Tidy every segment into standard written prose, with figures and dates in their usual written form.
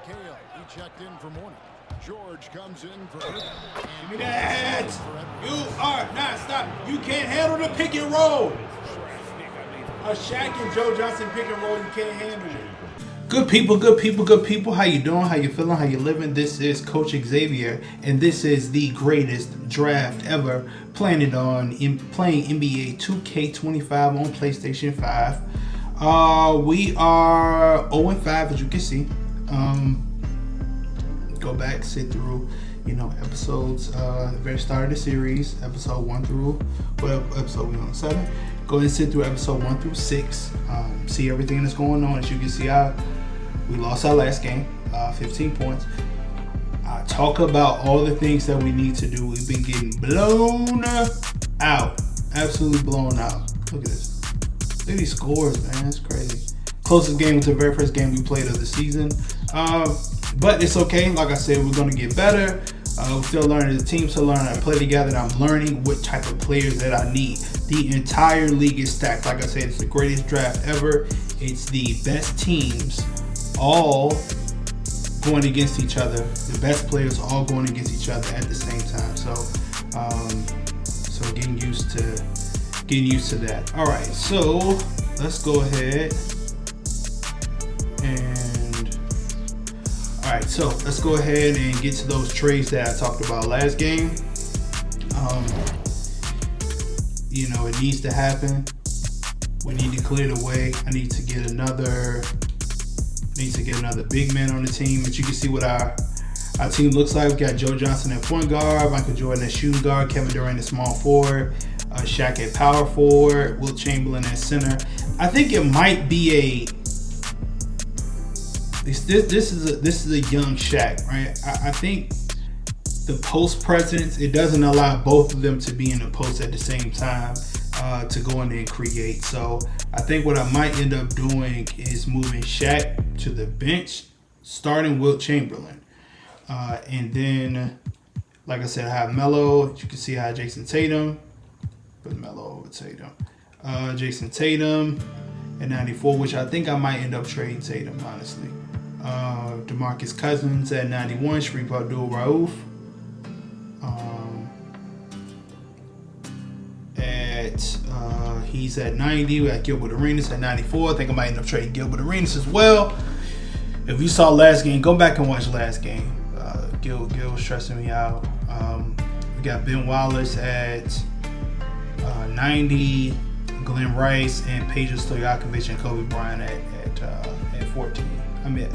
Kale, he checked in for morning. George comes in for Give me that. You are not stop. You can't handle the pick and roll. A Shaq and Joe Johnson pick and roll, you can't handle it. Good people, good people, good people. How you doing? How you feeling? How you living? This is Coach Xavier, and this is the greatest draft ever playing NBA 2K25 on PlayStation 5. We are 0-5, as you can see. Go back, sit through, episodes. The very start of the series, episode 1 through episode 7. Go ahead and sit through episode 1 through 6. See everything that's going on. As you can see, we lost our last game, 15 points. Talk about all the things that we need to do. We've been getting blown out, absolutely blown out. Look at this. Look at these scores, man. It's crazy. Closest game was the very first game we played of the season. But it's okay. Like I said, we're going to get better. We're still learning. The team's still learning how to play together. And I'm learning what type of players that I need. The entire league is stacked. Like I said, it's the greatest draft ever. It's the best teams all going against each other. The best players all going against each other at the same time. So getting used to that. All right, so let's go ahead and get to those trades that I talked about last game. It needs to happen. We need to clear the way. I need to get another big man on the team. But you can see what our team looks like. We got Joe Johnson at point guard, Michael Jordan at shooting guard, Kevin Durant at small forward, Shaq at power forward, Wilt Chamberlain at center. I think it might be this is a young Shaq, right? I think the post presence, it doesn't allow both of them to be in the post at the same time to go in there and create. So I think what I might end up doing is moving Shaq to the bench, starting Wilt Chamberlain. And then, like I said, I have Melo. You can see I have Jason Tatum. Put Melo over Tatum. Jason Tatum at 94, which I think I might end up trading Tatum, honestly. DeMarcus Cousins at 91. Sharif Abdul-Rauf. He's at 90. We got Gilbert Arenas at 94. I think I might end up trading Gilbert Arenas as well. If you saw last game, go back and watch last game. Gil was stressing me out. We got Ben Wallace at 90. Glenn Rice and Peja Stojakovic and Kobe Bryant at 14. I mean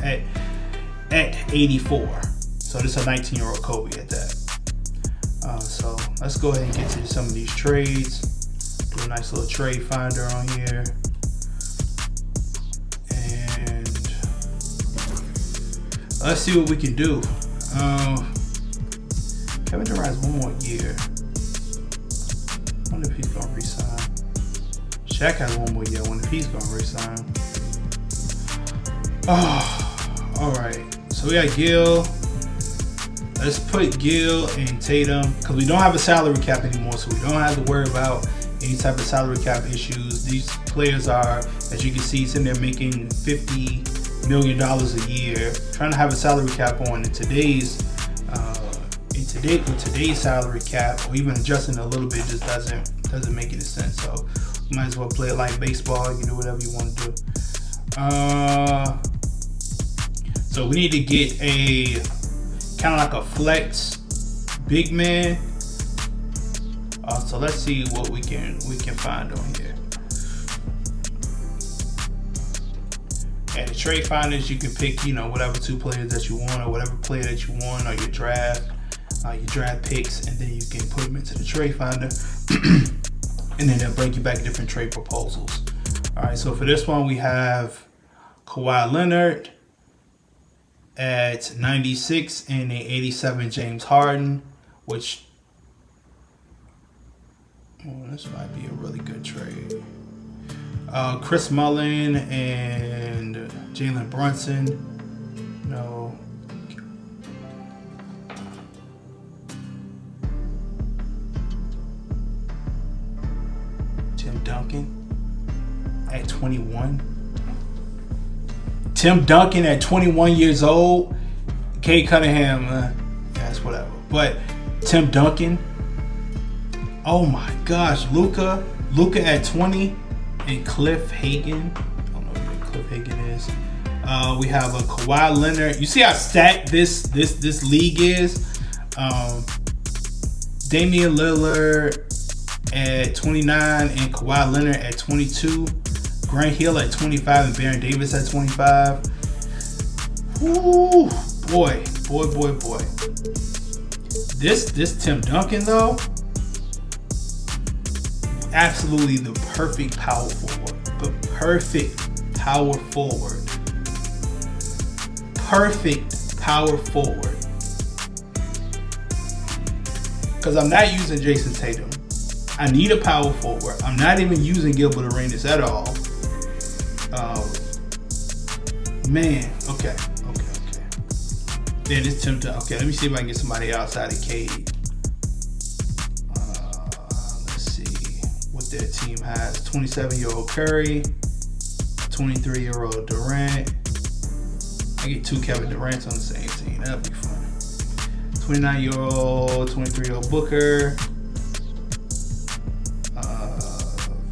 at 84. So this is a 19-year-old Kobe at that. So let's go ahead and get to some of these trades. Do a nice little trade finder on here. And let's see what we can do. Kevin Durant has one more year. I wonder if he's going to resign. Shaq has one more year. I wonder if he's going to resign. Oh, all right. So we got Gil. Let's put Gil and Tatum because we don't have a salary cap anymore, so we don't have to worry about any type of salary cap issues. These players are, as you can see, sitting there making $50 million a year. Trying to have a salary cap on with today's salary cap, or even adjusting a little bit, just doesn't make any sense. So you might as well play it like baseball. You can do whatever you want to do. So we need to get a kind of like a flex big man. So let's see what we can find on here. And the trade finders, you can pick, whatever two players that you want, or whatever player that you want, or your draft picks, and then you can put them into the trade finder, and then they'll bring you back different trade proposals. All right, so for this one, we have Kawhi Leonard at 96 and a 87 James Harden, which this might be a really good trade. Chris Mullin and Jalen Brunson. No. Tim Duncan at 21. Tim Duncan at 21 years old Cade Cunningham, that's whatever. But Tim Duncan, oh my gosh, Luka at 20, and Cliff Hagan. I don't know who Cliff Hagan is. We have a Kawhi Leonard. You see how stacked this league is. Damian Lillard at 29 and Kawhi Leonard at 22. Grant Hill at 25 and Baron Davis at 25. Woo, boy. This Tim Duncan though, absolutely the perfect power forward. The perfect power forward. Perfect power forward. Because I'm not using Jason Tatum. I need a power forward. I'm not even using Gilbert Arenas at all. Man, okay. Yeah, this Tim Duncan. Okay, let me see if I can get somebody outside of Cade. Let's see what their team has. 27-year-old Curry, 23-year-old Durant. I get 2 Kevin Durants on the same team. That'd be fun. 29-year-old, 23-year-old Booker.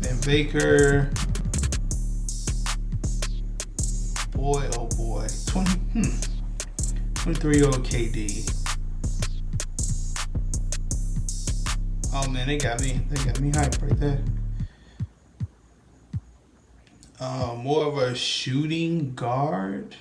Van Baker. Boy, oh boy. 23-year-old KD. Oh man, they got me hyped right there. More of a shooting guard.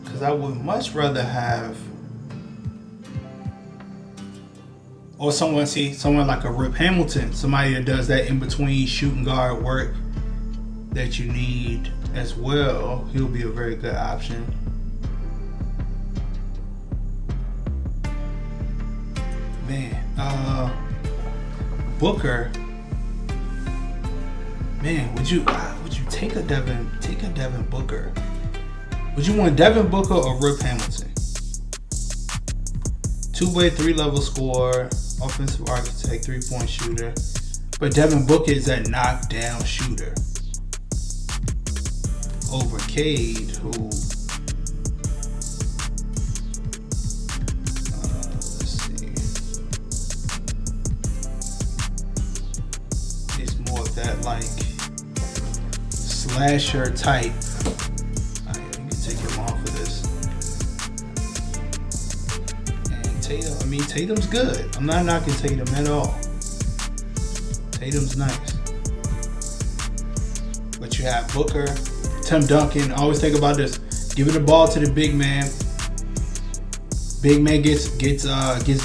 Because I would much rather have, or someone like a Rip Hamilton, somebody that does that in between shooting guard work that you need as well. He'll be a very good option. Man, Booker. Man, would you take a Devin Booker? Would you want Devin Booker or Rip Hamilton? 2-way, 3-level scorer, offensive architect, 3-point shooter. But Devin Booker is that knockdown shooter over Cade, who let's see, is more of that like slasher type. Take him off of this. And Tatum's good. I'm not knocking Tatum at all. Tatum's nice. But you have Booker, Tim Duncan. Always think about this. Giving the ball to the big man. Big man gets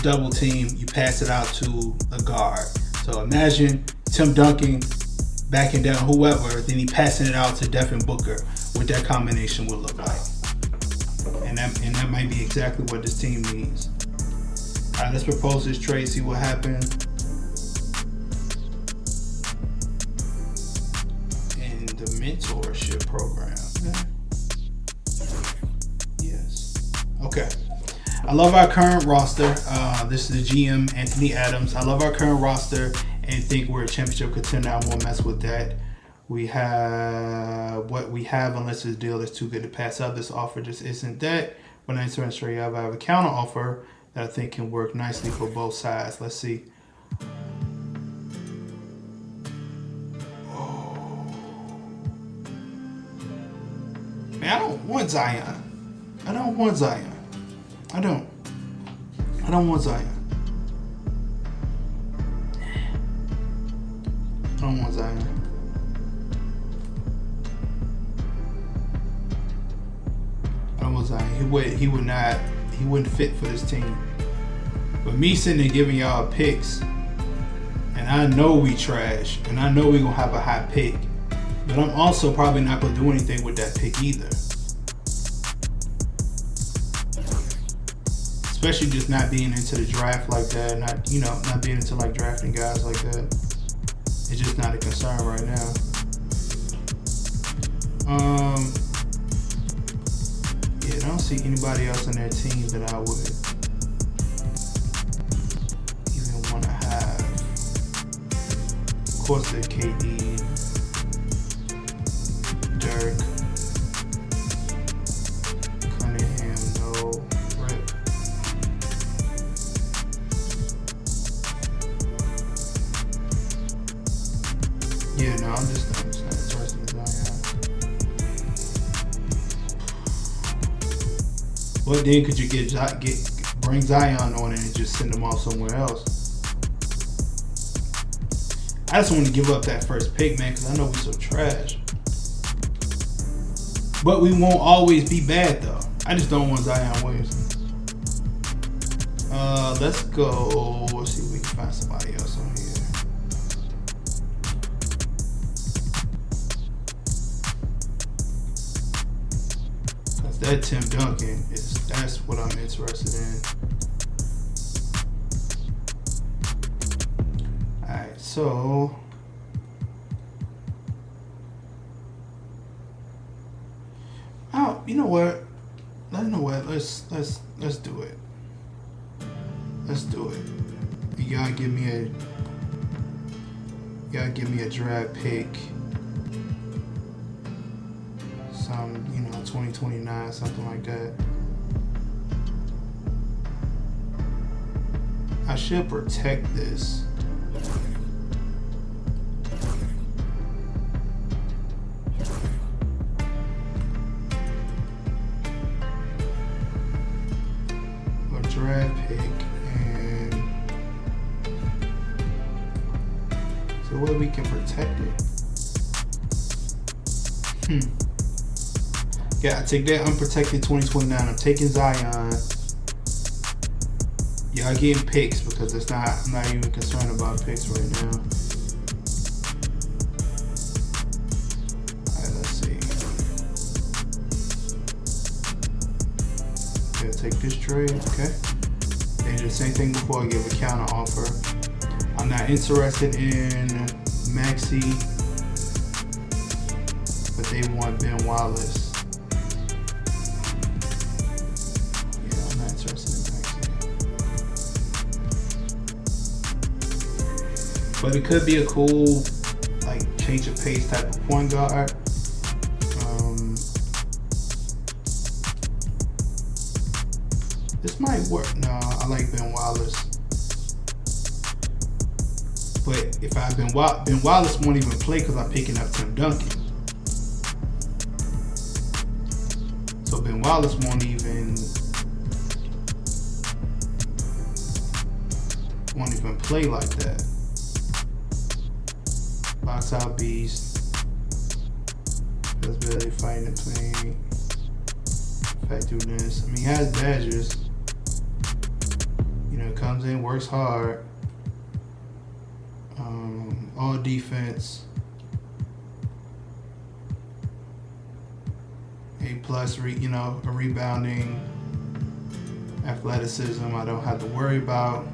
double teamed. You pass it out to a guard. So imagine Tim Duncan backing down whoever, then he passing it out to Devin Booker. What that combination would look like. And that might be exactly what this team needs. All right, let's propose this trade, see what happens. In the mentorship program. Yes. Okay. I love our current roster. This is the GM, Anthony Adams. I love our current roster and think we're a championship contender. I won't mess with that. We have what we have unless this deal is too good to pass up. This offer just isn't that. When I turn straight up, I have a counter offer that I think can work nicely for both sides. Let's see. Oh. Man, I don't want Zion. I don't want Zion. I don't want Zion. I don't want Zion. He wouldn't fit for this team. But me sitting there giving y'all picks, and I know we trash, and I know we gonna have a high pick, but I'm also probably not gonna do anything with that pick either. Especially just not being into the draft like that, not being into like drafting guys like that. It's just not a concern right now. I don't see anybody else on their team that I would even want to course, the KD, Dirk, Cunningham, no, Rip. Yeah, no, I'm just not interested in Zion. What then could you bring Zion on and just send him off somewhere else? I just want to give up that first pick, man, because I know we're so trash. But we won't always be bad, though. I just don't want Zion Williamson. Let's go. Let's see if we can find somebody else on here. Because that Tim Duncan, that's what I'm interested in. Alright, so... Oh, you know what? Let's do it. Let's do it. You gotta give me a draft pick. Some, 2029, something like that. I should protect this. Draft pick, and so where we can protect it. Yeah, I take that unprotected 2029. I'm taking Zion. Y'all getting picks because I'm not even concerned about picks right now. Alright, let's see. Yeah, take this trade, okay. They did the same thing before. I give a counter offer. I'm not interested in Maxey, but they want Ben Wallace. Yeah, I'm not interested in Maxey. But it could be a cool, change of pace type of point guard. This might work. No, I like Ben Wallace. But if Ben Wallace won't even play because I'm picking up Tim Duncan. So Ben Wallace won't even play like that. Box out beast. That's barely fighting the paint. Effectiveness. I mean, he has badges. Comes in, works hard. All defense. A+, rebounding, athleticism. I don't have to worry about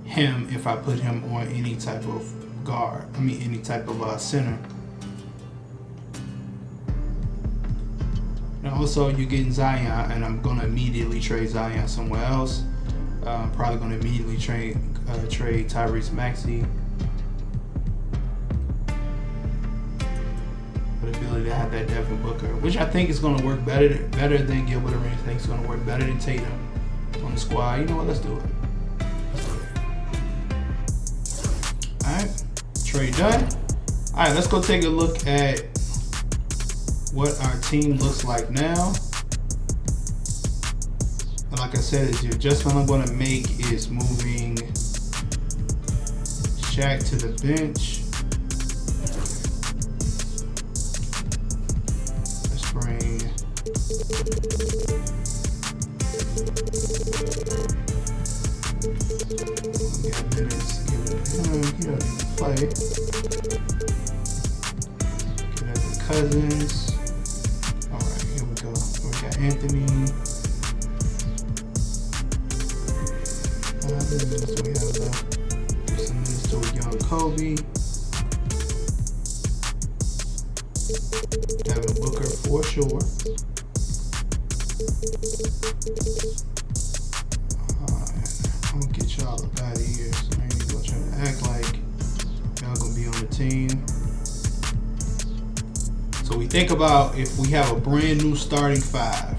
him if I put him on any type of guard. Any type of center. And also, you're getting Zion, and I'm gonna immediately trade Zion somewhere else. I'm probably going to immediately trade Tyrese Maxey. With the ability to have that Devin Booker, which I think is going to work better than Gilbert Arenas. I think it's going to work better than Tatum on the squad. You know what? Let's do it. Alright. Trade done. Alright, let's go take a look at what our team looks like now. Like I said, the adjustment I'm going to make is moving Shaq to the bench. Let's bring minutes. Give it to him. He don't even play. Give that to Cousins. All right, here we go. We got Anthony. So we have some minutes to a young Kobe. Devin Booker for sure. I'm gonna get y'all up out of here. So I ain't gonna try to act like y'all gonna be team. So we think about if we have a brand new starting five.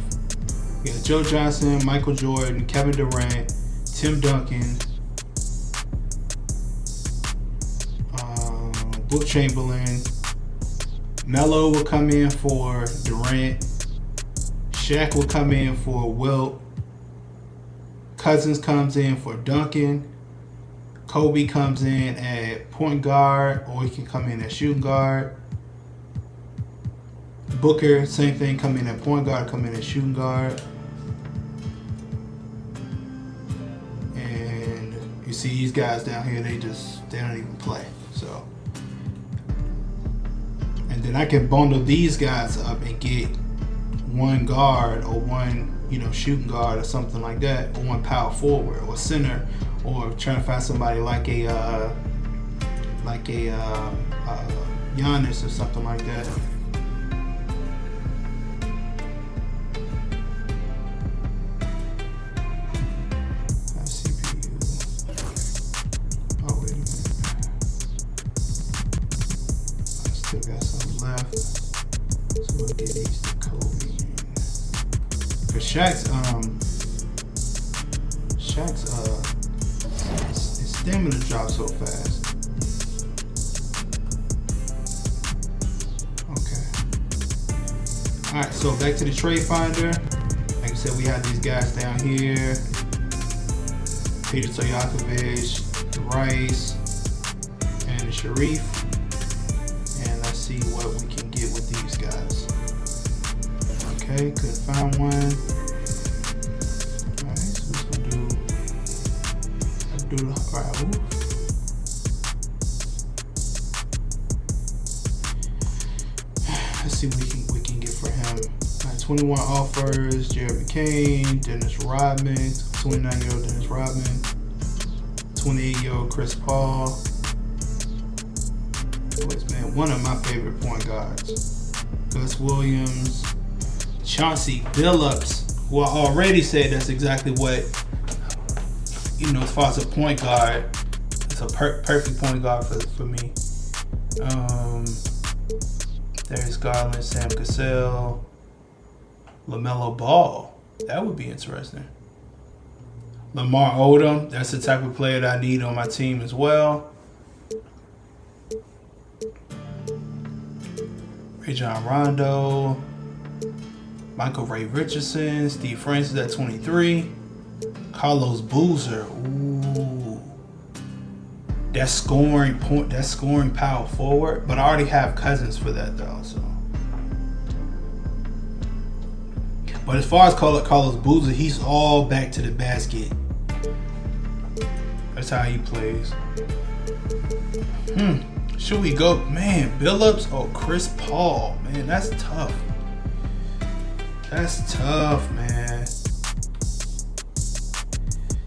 We got Joe Johnson, Michael Jordan, Kevin Durant, Tim Duncan, Wilt Chamberlain. Melo will come in for Durant. Shaq will come in for Wilt. Cousins comes in for Duncan. Kobe comes in at point guard, or he can come in at shooting guard. Booker, same thing, come in at point guard, come in at shooting guard. And you see these guys down here, they don't even play. So, and then I can bundle these guys up and get one guard or one, shooting guard or something like that, or one power forward or center, or trying to find somebody like a Giannis or something like that. Still got some left, so we'll get these to Kobe. Cause Shaq's his stamina drops so fast. Okay. All right, so back to the trade finder. Like I said, we have these guys down here: Peter Stojakovic, Rice, and Sharif. See what we can get with these guys. Okay, couldn't find one. Alright, so we're gonna do alright. Let's see what we can get for him. Alright, 21 offers, Jeremy Kane, Dennis Rodman, 29-year-old Dennis Rodman, 28-year-old Chris Paul. Man, one of my favorite point guards, Gus Williams, Chauncey Billups, who I already said that's exactly what, as far as a point guard, it's a perfect point guard for me. There's Garland, Sam Cassell, LaMelo Ball. That would be interesting. Lamar Odom, that's the type of player that I need on my team as well. Rajon Rondo, Michael Ray Richardson, Steve Francis at 23, Carlos Boozer. Ooh, that's scoring power forward. But I already have Cousins for that though. So, but as far as Carlos Boozer, he's all back to the basket. That's how he plays. Should we go, man? Billups or Chris Paul? Man, that's tough. That's tough, man.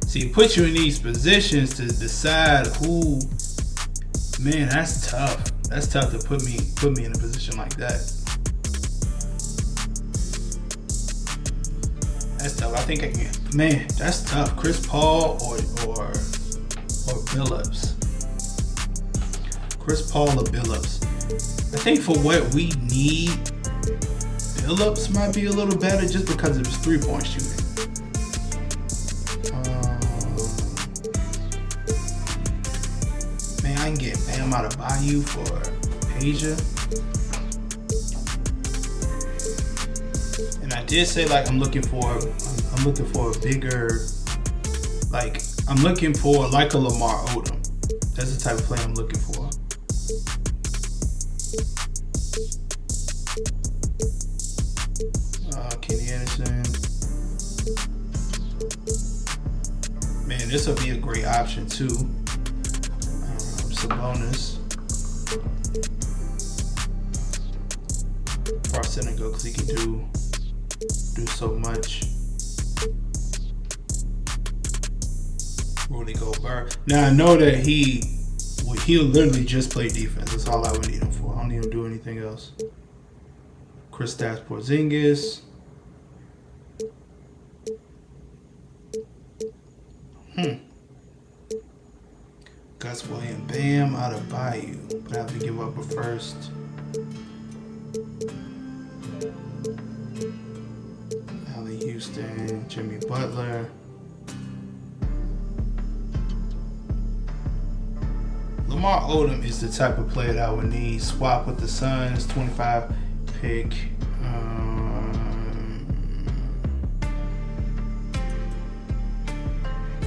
See, it puts you in these positions to decide who. Man, that's tough. That's tough to put me in a position like that. That's tough. I think I can. Man, that's tough. Chris Paul or Billups. Chris Paul or Billups. I think for what we need, Billups might be a little better just because of his three-point shooting. Man, I can get Bam out of Bayou for Asia. And I did say I'm looking for a bigger, I'm looking for a Lamar Odom. That's the type of player I'm looking for. Kenny Anderson. Man, this will be a great option too. Sabonis for Senegal because he can do so much. Rudy Gobert. Now I know that he'll literally just play defense. That's all I would need him for. I don't need him to do anything else. Kristaps Porzingis. West William Bam out of Bayou. But I have to give up a first. Allie Houston, Jimmy Butler. Lamar Odom is the type of player that I would need. Swap with the Suns, 25 pick.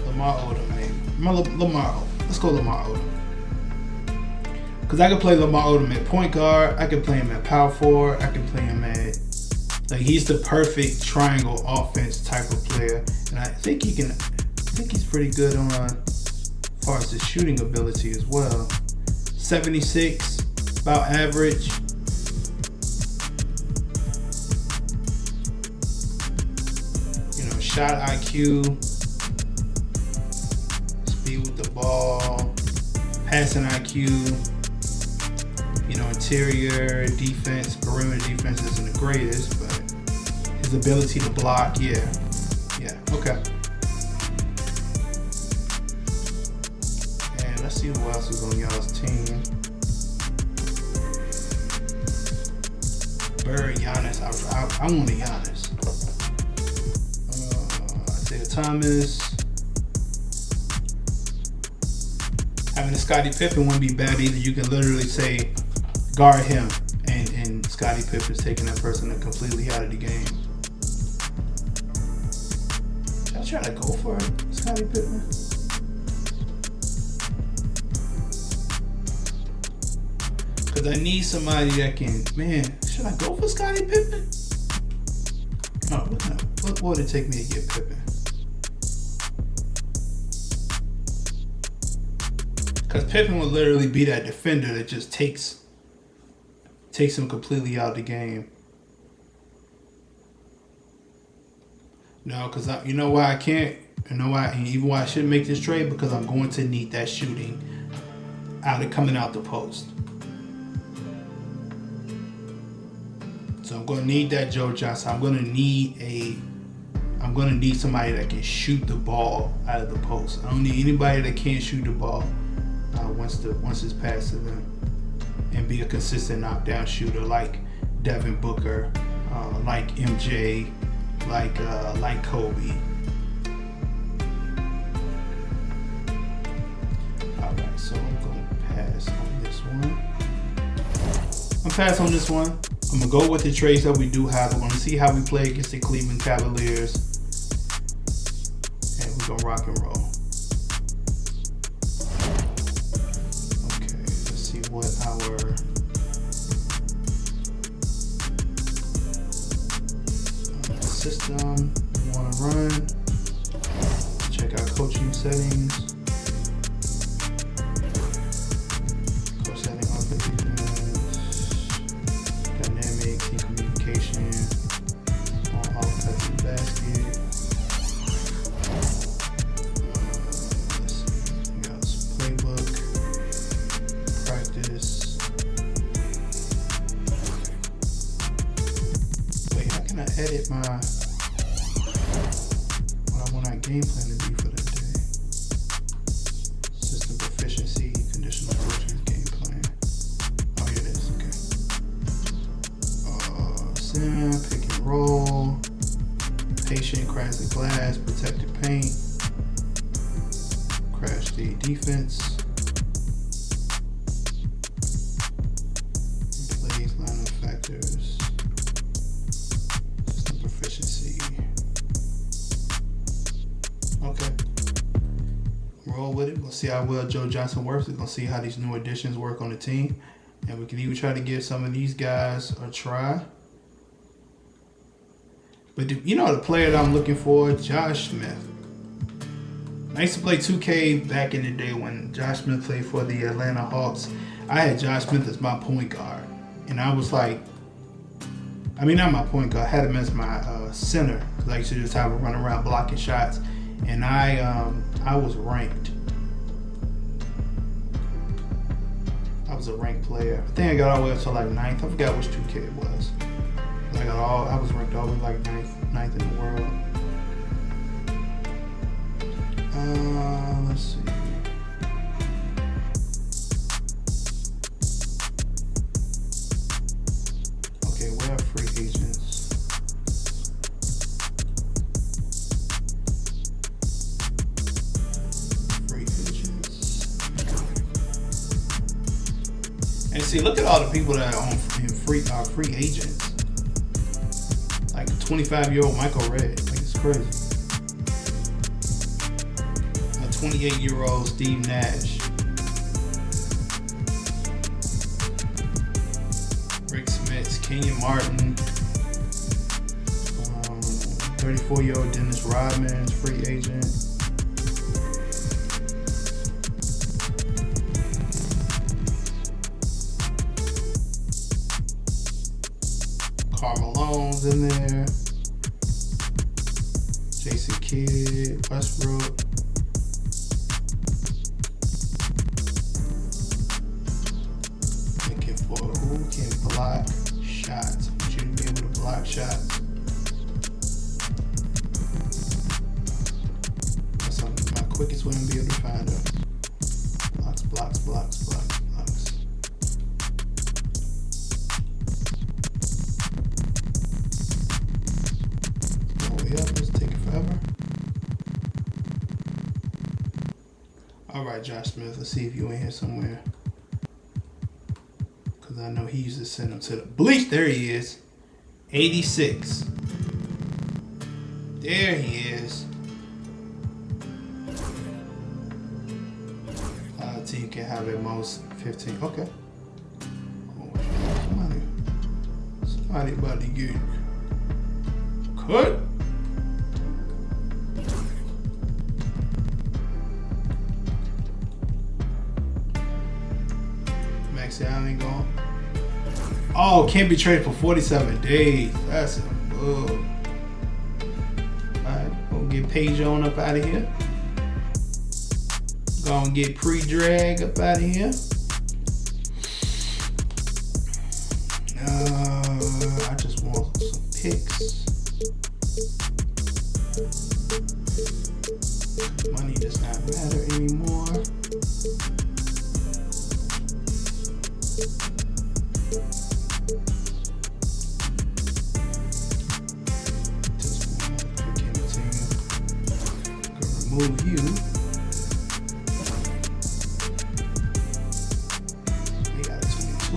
Lamar Odom, maybe. Lamar Odom. Let's go Lamar Odom. Because I can play Lamar Odom at point guard. I can play him at power forward. I can play him at... Like, he's the perfect triangle offense type of player. And I think he can... I think he's pretty good on... as far as his shooting ability as well. 76, about average. You know, shot IQ, speed with the ball, passing IQ, you know, interior defense, perimeter defense isn't the greatest, but his ability to block, yeah, okay. Let's see who else is on y'all's team. Bird, Giannis. I want a Giannis. Isaiah Thomas. Having a Scottie Pippen wouldn't be bad either. You can literally say guard him, and Scottie Pippen's taking that person completely out of the game. Should I try to go for it, Scottie Pippen? Because I need somebody that can, man, should I go for Scottie Pippen? No, what would it take me to get Pippen? Because Pippen would literally be that defender that just takes him completely out of the game. No, because you know why I can't? You know why? And even why I shouldn't make this trade? Because I'm going to need that shooting coming out the post. So I'm going to need that Joe Johnson. I'm going to need somebody that can shoot the ball out of the post. I don't need anybody that can't shoot the ball once it's passed to them, and be a consistent knockdown shooter like Devin Booker, like MJ, like Kobe. All right, so I'm going to pass on this one. I'm going to go with the trades that we do have. We're going to see how we play against the Cleveland Cavaliers. And we're going to rock and roll. Okay, let's see what our... system we want to run. Check out coaching settings. Coach setting up dynamic team communication on offense and basket. Let's see. We got some playbook, practice. Wait, how can I edit my game plan to be for the day? System proficiency, conditional coaching, game plan. Oh, here it is. Okay. Sim, pick and roll, patient, crash the glass, protected paint, crash the defense, plays, lineup factors, system proficiency. Okay. Roll with it. We'll see how well Joe Johnson works. We're going to see how these new additions work on the team. And we can even try to give some of these guys a try. But the player that I'm looking for, Josh Smith. I used to play 2K back in the day when Josh Smith played for the Atlanta Hawks. I had Josh Smith as my point guard. And I was like, not my point guard. I had him as my center. Because I used to just have him run around blocking shots. And I was ranked. I was a ranked player. I think I got all the way up to like 9th. I forgot which 2K it was. I was ranked all the way like 9th in the world. Let's see. And see, look at all the people that are on free agents. Like a 25-year-old Michael Redd. Like, it's crazy. A 28-year-old Steve Nash. Rick Smith, Kenyon Martin. 34-year-old Dennis Rodman, free agent. Malone's in there. Jason Kidd, Westbrook. Looking for who can block shots. I want you to be able to block shots. That's my quickest way to be able to find her. Blocks. It's taking forever. Alright, Josh Smith, let's see if you in here somewhere. Because I know he used to send him to the bleach. There he is. 86. There he is. Team can have at most 15. Okay. Oh, somebody about to get cut. Max Allen gone. Oh, can't be traded for 47 days. That's a bug. Alright, we'll get Page on up out of here. Gonna get pre-drag up out of here. I just want some picks. Money does not matter anymore. Just want to pick anything. Gonna remove you.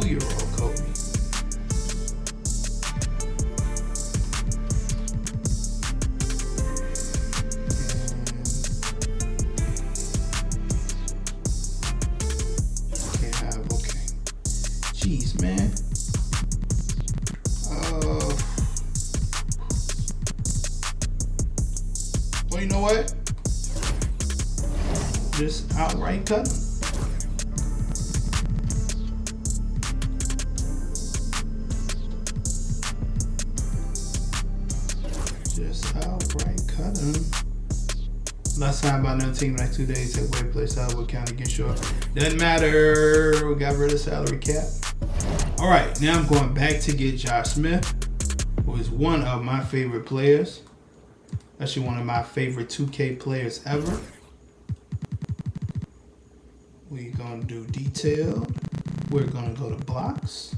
Year-old Kobe. Can't have, okay. Jeez, man. Well, you know what? Just outright cut him. Just outright cut him. Last time by another team, like 2 days, at way place out what county get short. Doesn't matter. We got rid of salary cap. Alright, now I'm going back to get Josh Smith, who is one of my favorite players. Actually one of my favorite 2K players ever. We're gonna do detailed. We're gonna go to blocks.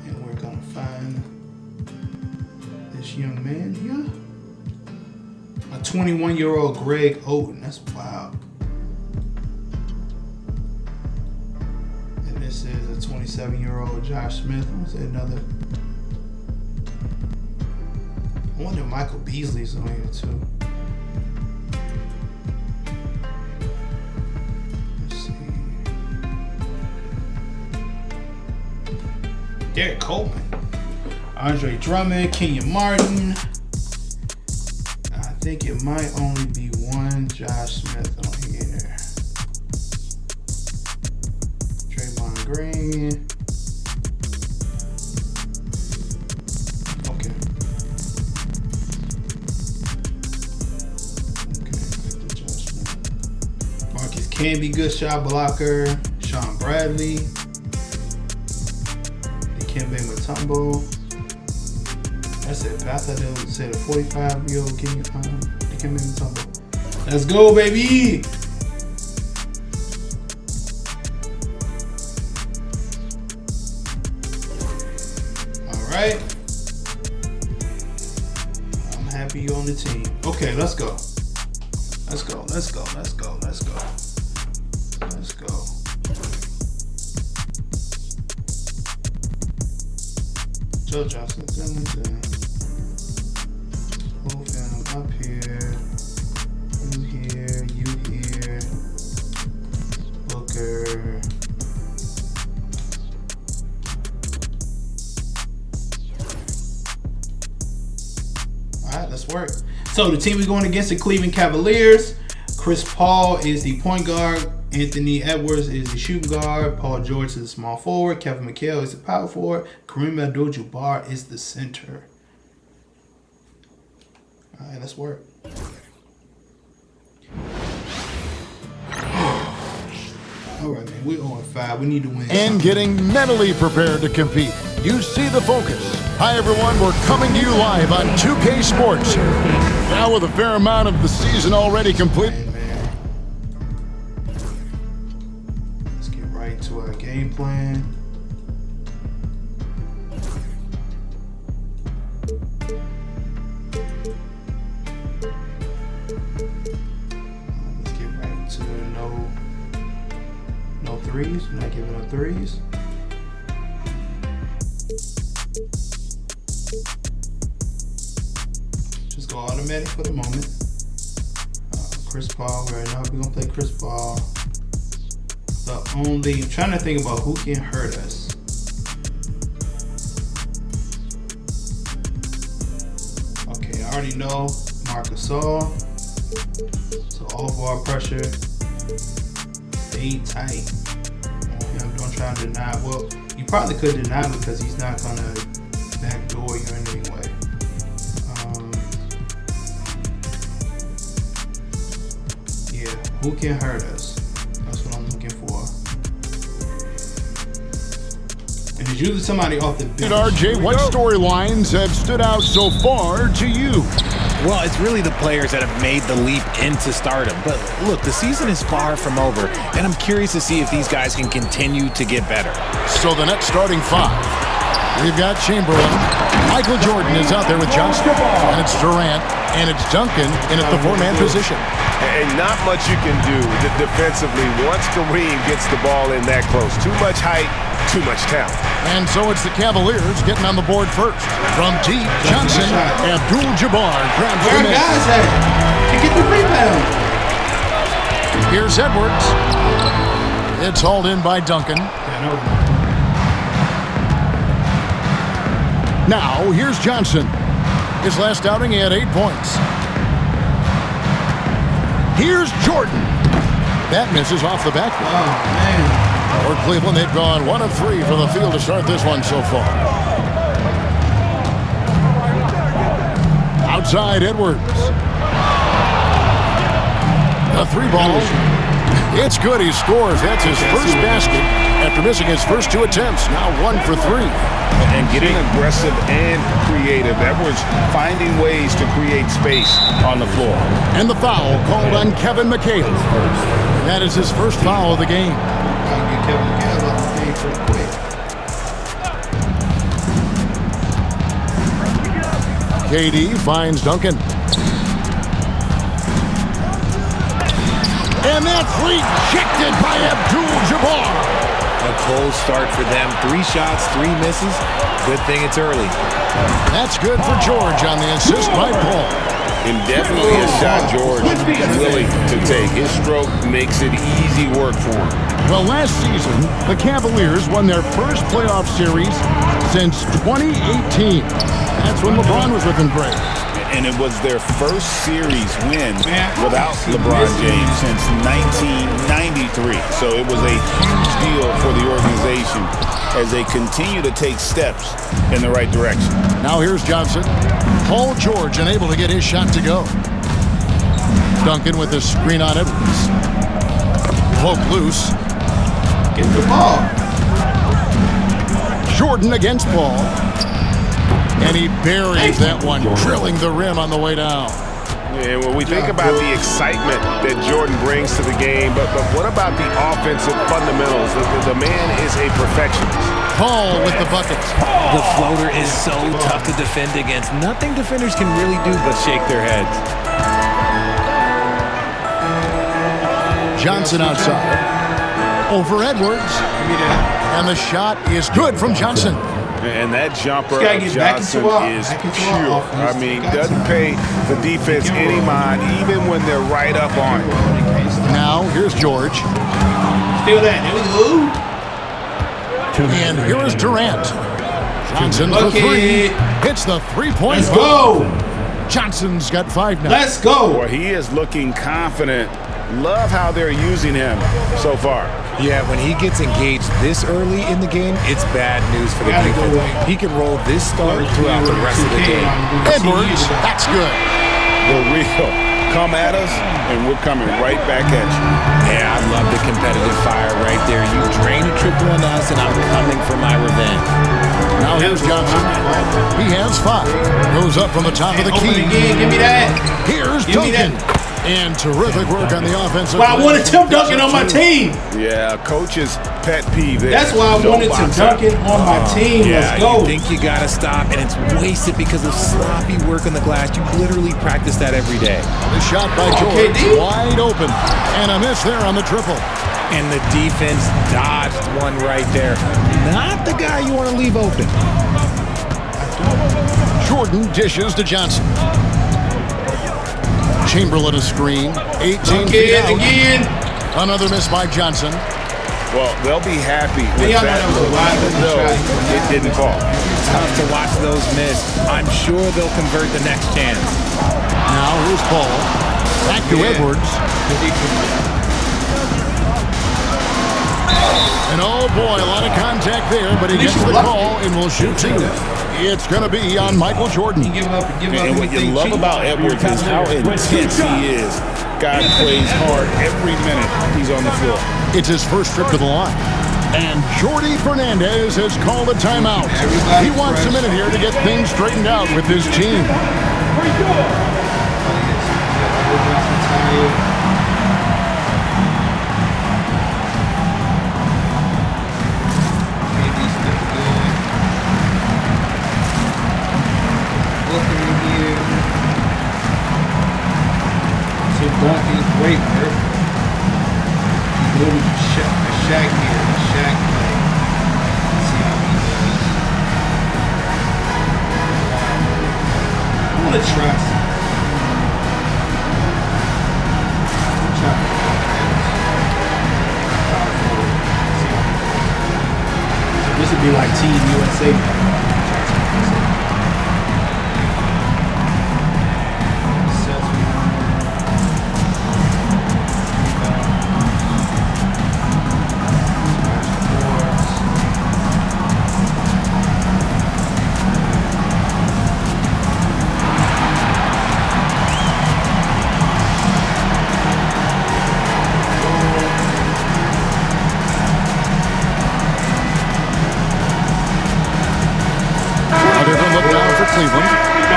And we're gonna find this young man here. A 21-year-old Greg Oden. That's wild. And this is a 27-year-old Josh Smith. What's that another? I wonder if Michael Beasley's on here too. Let's see. Derek Coleman. Andre Drummond, Kenyon Martin. I think it might only be one Josh Smith on here. Draymond Green. Okay. Okay, Josh Smith. Marcus Camby, good shot blocker. Sean Bradley. Dikembe Mutombo. That's it. I thought they would say the 45-year-old Dikembe Mutombo. Let's go, baby! Alright. I'm happy you're on the team. Okay, let's go. Let's go. Joe Johnson. Move him up here. You here. You here. Booker. All right, let's work. So the team we're going against the Cleveland Cavaliers. Chris Paul is the point guard. Anthony Edwards is the shooting guard. Paul George is the small forward. Kevin McHale is the power forward. Kareem Abdul-Jabbar is the center. All right, let's work. All right, man. We're 0-5. We need to win. And getting mentally prepared to compete. You see the focus. Hi, everyone. We're coming to you live on 2K Sports. Now with a fair amount of the season already complete. Let's get right to our game plan. Let's get right to no threes. We're not giving up threes. Just go automatic for the moment. Chris Paul, right now we're gonna play Chris Paul. I'm trying to think about who can hurt us. Okay, I already know Marc Gasol. So all ball pressure. Stay tight. Don't try to deny. Well, you probably could deny him because he's not gonna backdoor you in any way. Yeah, who can hurt us? That's what I'm looking for. And it's usually somebody off the bench. And RJ, what storylines have stood out so far to you? Well, it's really the players that have made the leap into stardom. But look, the season is far from over, and I'm curious to see if these guys can continue to get better. So the next starting five, we've got Chamberlain. Michael Jordan is out there with Johnson, and it's Durant, and it's Duncan in at the four-man position. And not much you can do defensively once Kareem gets the ball in that close. Too much height, too much talent. And so it's the Cavaliers getting on the board first. From deep, Johnson, Abdul-Jabbar grabs Where the miss. guys at? To get the rebound. Here's Edwards. It's hauled in by Duncan. Now, here's Johnson. His last outing, he had 8 points. Here's Jordan. That misses off the backboard. Oh, man. For Cleveland, they've gone 1 of 3 from the field to start this one so far. Outside, Edwards. A 3-ball. It's good. He scores. That's his first basket after missing his first 2 attempts. Now 1 for 3. And getting aggressive and creative. Edwards finding ways to create space on the floor. And the foul called on Kevin McHale. That is his first foul of the game. Get Kevin McHale off the game pretty quick. KD finds Duncan. And that's rejected by Abdul-Jabbar. A cold start for them. 3 shots, 3 misses. Good thing it's early. That's good for George on the assist by Paul. And definitely a shot George is willing to take. His stroke makes it easy work for him. Well, last season, the Cavaliers won their first playoff series since 2018. That's when LeBron was looking great. And it was their first series win without LeBron James since 1993. So it was a huge deal for the organization as they continue to take steps in the right direction. Now here's Johnson. Paul George unable to get his shot to go. Duncan with the screen on Edwards. Poke loose. Get the ball. Jordan against Paul. And he buries that one, drilling the rim on the way down. Yeah, when we think about the excitement that Jordan brings to the game, but what about the offensive fundamentals? The man is a perfectionist. Paul with the buckets. The floater is so tough to defend against. Nothing defenders can really do but shake their heads. Johnson outside. Over Edwards. And the shot is good from Johnson. And that jumper Gotta of get back into Johnson our- is back into pure. our offense. I mean, Got doesn't to. pay the defense any mind, even when they're right up on it. Now, here's George. Feel that. There we go. And here is Durant. Johnson for Bucket. three. Hits the three-point. Let's go. Johnson's got 5 now. Let's go. Boy, he is looking confident. Love how they're using him so far. Yeah, when he gets engaged this early in the game, it's bad news for the Gotta go defense. away. He can roll this start throughout the rest of the game. Edwards, that's good. The real. Come at us, and we're coming right back at you. Yeah, I love the competitive fire right there. You drain a triple on us, and I'm coming for my revenge. Now here's Johnson. He has 5. Goes up from the top of the Open key. again. Give me that. Here's Give me Duncan. that. And terrific work on the offensive. But I glass. wanted Tim Duncan on my team. Yeah, coach's pet peeve there. That's why I No wanted Tim box out. Duncan on my team. Yeah, Let's go. you think you got to stop, and it's wasted because of sloppy work on the glass. You literally practice that every day. The shot by George. Okay, D. Wide open. And a miss there on the triple. And the defense dodged one right there. Not the guy you want to leave open. Jordan dishes to Johnson. Chamberlain a screen. 18 feet Bucket out. again. Another miss by Johnson. Well, they'll be happy with y'all know that that was a look, wide even open though shot. it didn't fall. Tough to watch those miss. I'm sure they'll convert the next chance. Now here's Paul. Back to Edwards. And oh boy, a lot of contact there, but he gets the call and will shoot 2. It's going to be on Michael Jordan. Give up. And what you love about Edwards is how intense he is. Guy plays hard every minute he's on the floor. It's his first trip to the line. And Jordy Fernandez has called a timeout. Everybody He wants a fresh. minute here to get things straightened out with his team. Duncan's great work. He's doing a Shaq here, a Shaq play. Let's see how he does. I want to trust. So this would be like Team USA.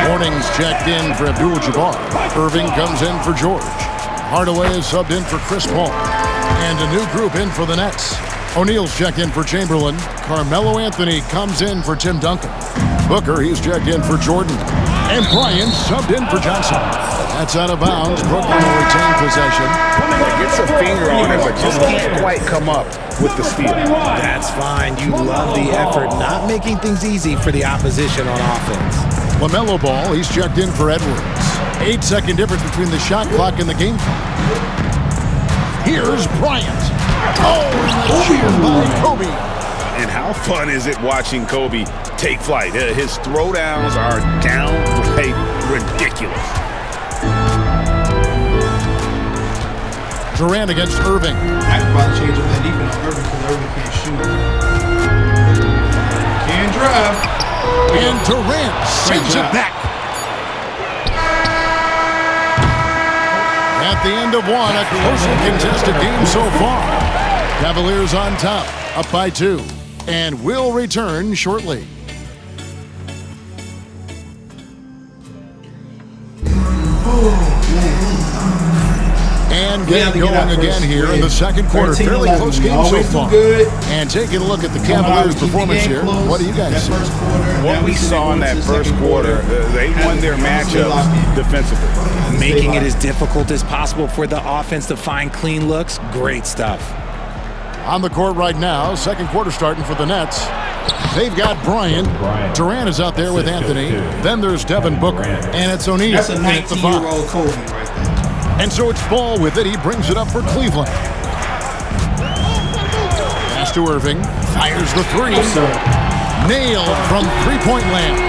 Warnings checked in for Abdul-Jabbar. Irving comes in for George. Hardaway is subbed in for Chris Paul. And a new group in for the Nets. O'Neal's checked in for Chamberlain. Carmelo Anthony comes in for Tim Duncan. Booker, he's checked in for Jordan. And Bryant subbed in for Johnson. That's out of bounds. Brooklyn will retain possession. Gets a finger on it, but just can't quite come up with the steal. That's fine. You love the effort, not making things easy for the opposition on offense. LaMelo Ball, he's checked in for Edwards. 8-second difference between the shot clock and the game clock. Here's Bryant. Oh, and the cheer by Kobe. And how fun is it watching Kobe take flight? His throwdowns are downright ridiculous. Durant against Irving. I'm about to change up that defense on Irving because Irving can't shoot. Can't drive. And Durant sends it back. At the end of one, a closely contested game so far. Cavaliers on top, up by 2. And will return shortly. And getting going again here in the second quarter. Fairly close game so far. And taking a look at the Cavaliers' performance here. What do you guys see? What we saw in that first quarter, they won their matchups defensively. Making it as difficult as possible for the offense to find clean looks. Great stuff. On the court right now, second quarter starting for the Nets. They've got Bryant. Durant is out there with Anthony. Then there's Devin Booker. And it's O'Neal. That's a 19-year-old Kobe right there. And so it's Ball with it. He brings it up for Cleveland. Pass to Irving. Fires the three. Nailed from three-point land.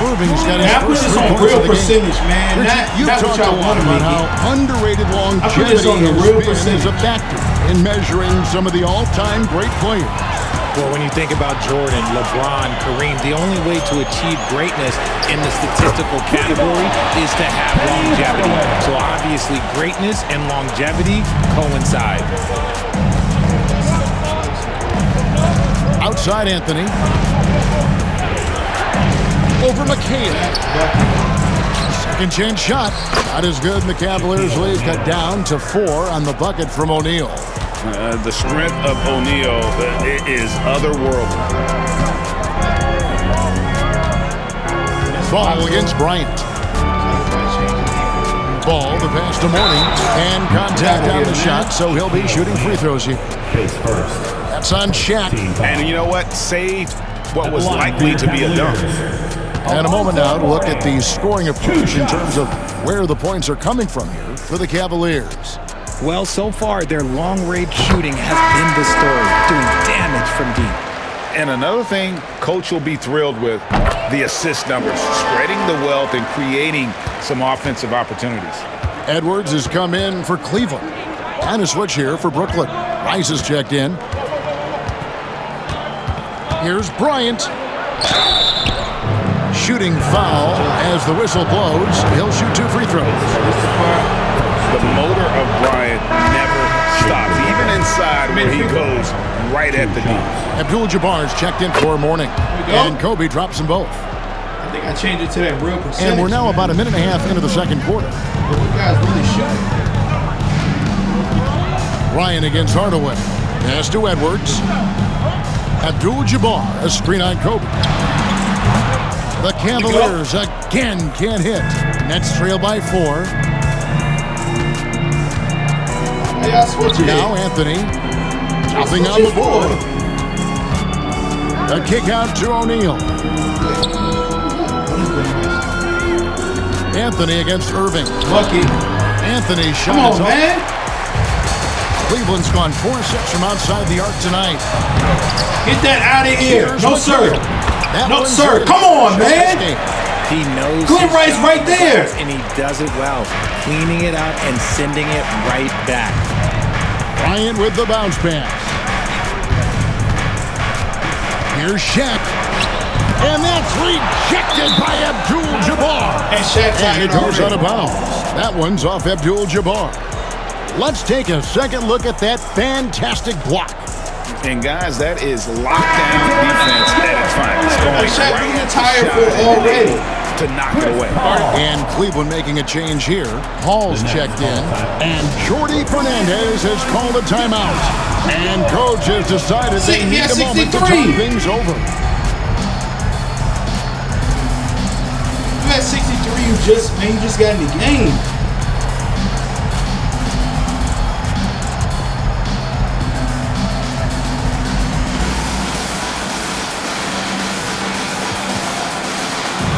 Irving's got his first this 3 on points real of the game. percentage, man. You've That's talked what a y'all lot want to about make how underrated this longevity on the has real been as percentage. a factor in measuring some of the all-time great players. Well, when you think about Jordan, LeBron, Kareem, the only way to achieve greatness in the statistical category is to have longevity. So obviously, greatness and longevity coincide. Outside Anthony. Over McHale. Second chance shot. Not as good. The Cavaliers lead cut down to 4 on the bucket from O'Neal. The strength of O'Neal is otherworldly. Ball against Bryant. Ball, the pass to Mourning. And contact on the shot, so he'll be shooting free throws here. That's on Shaq. And you know what? Saved what was likely to be a dunk. And a moment now to look at the scoring approach in terms of where the points are coming from here for the Cavaliers. Well, so far, their long-range shooting has been the story, doing damage from deep. And another thing Coach will be thrilled with, the assist numbers, spreading the wealth and creating some offensive opportunities. Edwards has come in for Cleveland. And a switch here for Brooklyn. Rice is checked in. Here's Bryant. Shooting foul as the whistle blows. He'll shoot 2 free throws. The motor of Bryant never stops, even inside where he goes right at the D. Abdul-Jabbar's checked in for Mourning. And Kobe drops them both. I think I changed it to that real percentage. And we're now about a minute and a half into the second quarter. But you guys really shooting. Ryan against Hardaway. Pass to Edwards. Abdul-Jabbar, a screen on Kobe. The Cavaliers again can't hit. Nets trail by 4. Hey, y'all switching Now Anthony. Nothing on the board. The kick out to O'Neal. Anthony against Irving. Bucket. Anthony's shot Come is on, up. man. Cleveland's gone 4 sets from outside the arc tonight. Get that out of here. Here's No, what sir. That No, one's sir. in. Come on, Shot man. escape. He knows Good his rights job right there. and he does it well, cleaning it up and sending it right back. Bryant with the bounce pass. Here's Shaq. And that's rejected by Abdul-Jabbar. And Shaq's And it goes out already. of bounds. That one's off Abdul-Jabbar. Let's take a second look at that fantastic block. And guys, that is lockdown defense at its finest. Going Shaq right getting at the tired shot for already. to knock it away. And Cleveland making a change here. Hall's checked in. And Jordi Fernandez has called a timeout. And coach has decided they need a moment to 63. turn things over. You had 63, you just got in the game.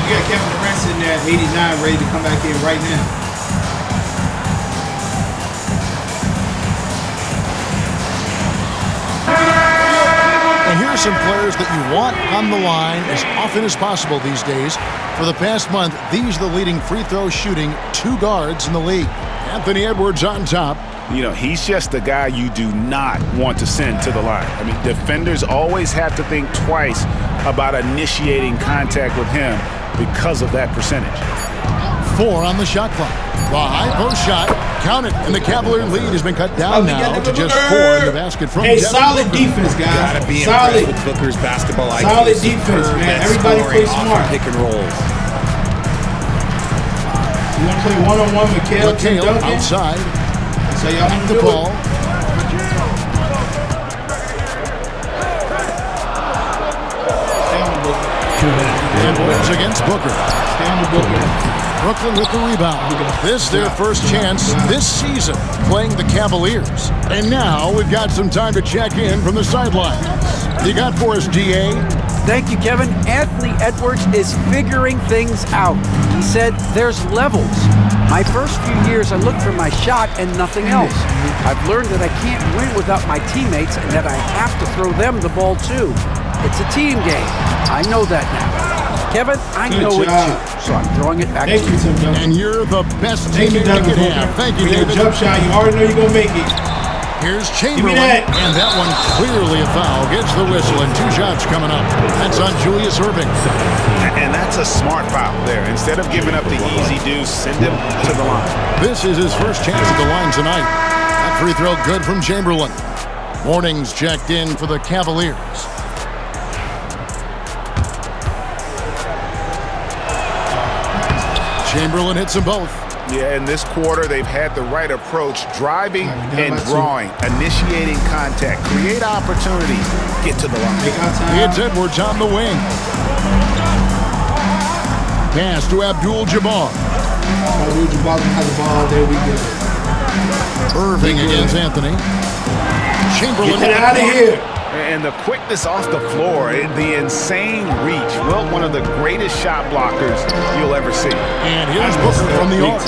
You got Kevin Durant sitting there at 89, ready to come back in right now. And here are some players that you want on the line as often as possible these days. For the past month, these are the leading free throw shooting 2 guards in the league. Anthony Edwards on top. You know, he's just the guy you do not want to send to the line. I mean, defenders always have to think twice about initiating contact with him because of that percentage. 4 on the shot clock. The high post shot, count it, and the Cavalier lead has been cut down now to just 4 in the basket from Hey, Devin solid Booker. defense, guys. Gotta be Solid. impressed with Booker's basketball IQ. Solid defense, Superb man. at Everybody scoring plays off smart. of pick and rolls. You want to play one-on-one with Tim McHale Duncan? outside. So y'all want to The do ball. it? Stay on the Booker. Edwards against Booker. Stay on the Booker. Brooklyn with the rebound. This their first chance this season playing the Cavaliers. And now we've got some time to check in from the sidelines. You got for us, DA? Thank you, Kevin. Anthony Edwards is figuring things out. He said there's levels. My first few years, I looked for my shot and nothing else. I've learned that I can't win without my teammates and that I have to throw them the ball too. It's a team game. I know that now. Kevin, I know it too, so I'm throwing it back to you. Tim. And you're the best Thank you, teammate you David. can have. Thank you, For your David. jump shot, you already know you're going to make it. Here's Chamberlain, that. and that one clearly a foul. Gets the whistle, and 2 shots coming up. That's on Julius Erving. And that's a smart foul there. Instead of giving up the easy deuce, send him to the line. This is his first chance at the line tonight. That free throw good from Chamberlain. Warnings checked in for the Cavaliers. Chamberlain hits them both. Yeah, in this quarter, they've had the right approach, driving and drawing, initiating contact, create opportunity, get to the line. It's Edwards on the wing. Pass to Abdul-Jabbar. Abdul-Jabbar has the ball. There we go. Irving against Anthony. Chamberlain. Get out of here. And the quickness off the floor, the insane reach. Well, one of the greatest shot blockers you'll ever see. And here's Booker from the arc.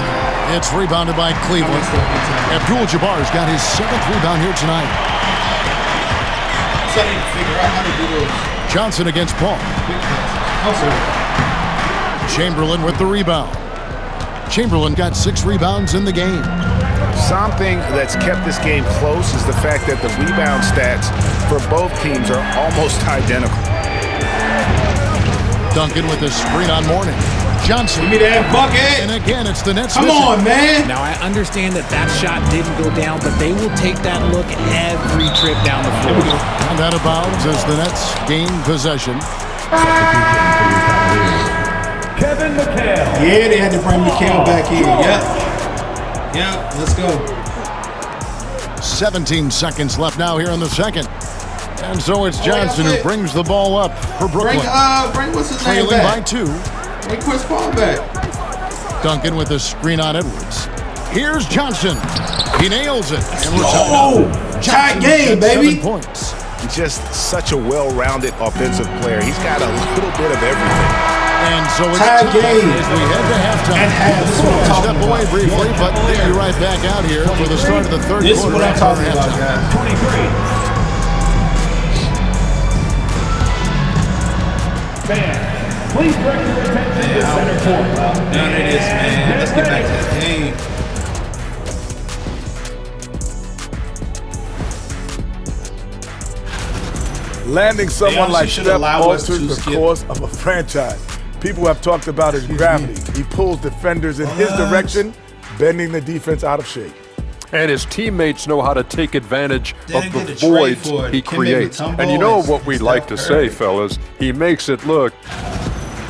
It's rebounded by Cleveland. Abdul-Jabbar's got his 7th rebound here tonight. So I need to figure out how to do those. Johnson against Paul. Chamberlain with the rebound. Chamberlain got 6 rebounds in the game. Something that's kept this game close is the fact that the rebound stats for both teams are almost identical. Duncan with a screen on Mourning. Johnson. Give me that bucket. And again, it's the Nets. Come on, man. Now, I understand that shot didn't go down, but they will take that look every trip down the floor. And out of bounds as the Nets gain possession. Kevin McHale. Yeah, they had to bring McHale back here. Yep. Yeah, let's go. 17 seconds left now here in the second. And so it's Johnson who brings the ball up for Brooklyn. Bring what's his name Trailing by back? 2. Bring Chris Paul back. Duncan with a screen on Edwards. Here's Johnson. He nails it. And we're tied game, baby. 7 points. Just such a well-rounded offensive player. He's got a little bit of everything. And so it's tied game as we head to halftime. And half. This is what I'm talking Step away about. briefly, but they'll be right back out here for the start of the third This is quarter. what I'm talking about, guys. 23. Fans, please direct your attention to center court. None of this, man. Let's get back to the game. Landing someone like should Steph allow us alters to the skip. course of a franchise. People have talked about his gravity. He pulls defenders in his direction, bending the defense out of shape. And his teammates know how to take advantage They of didn't the get a trade voids for it. he Kim made creates. Mutombo And you know and what we Steph like to Curry. say, fellas, he makes it look.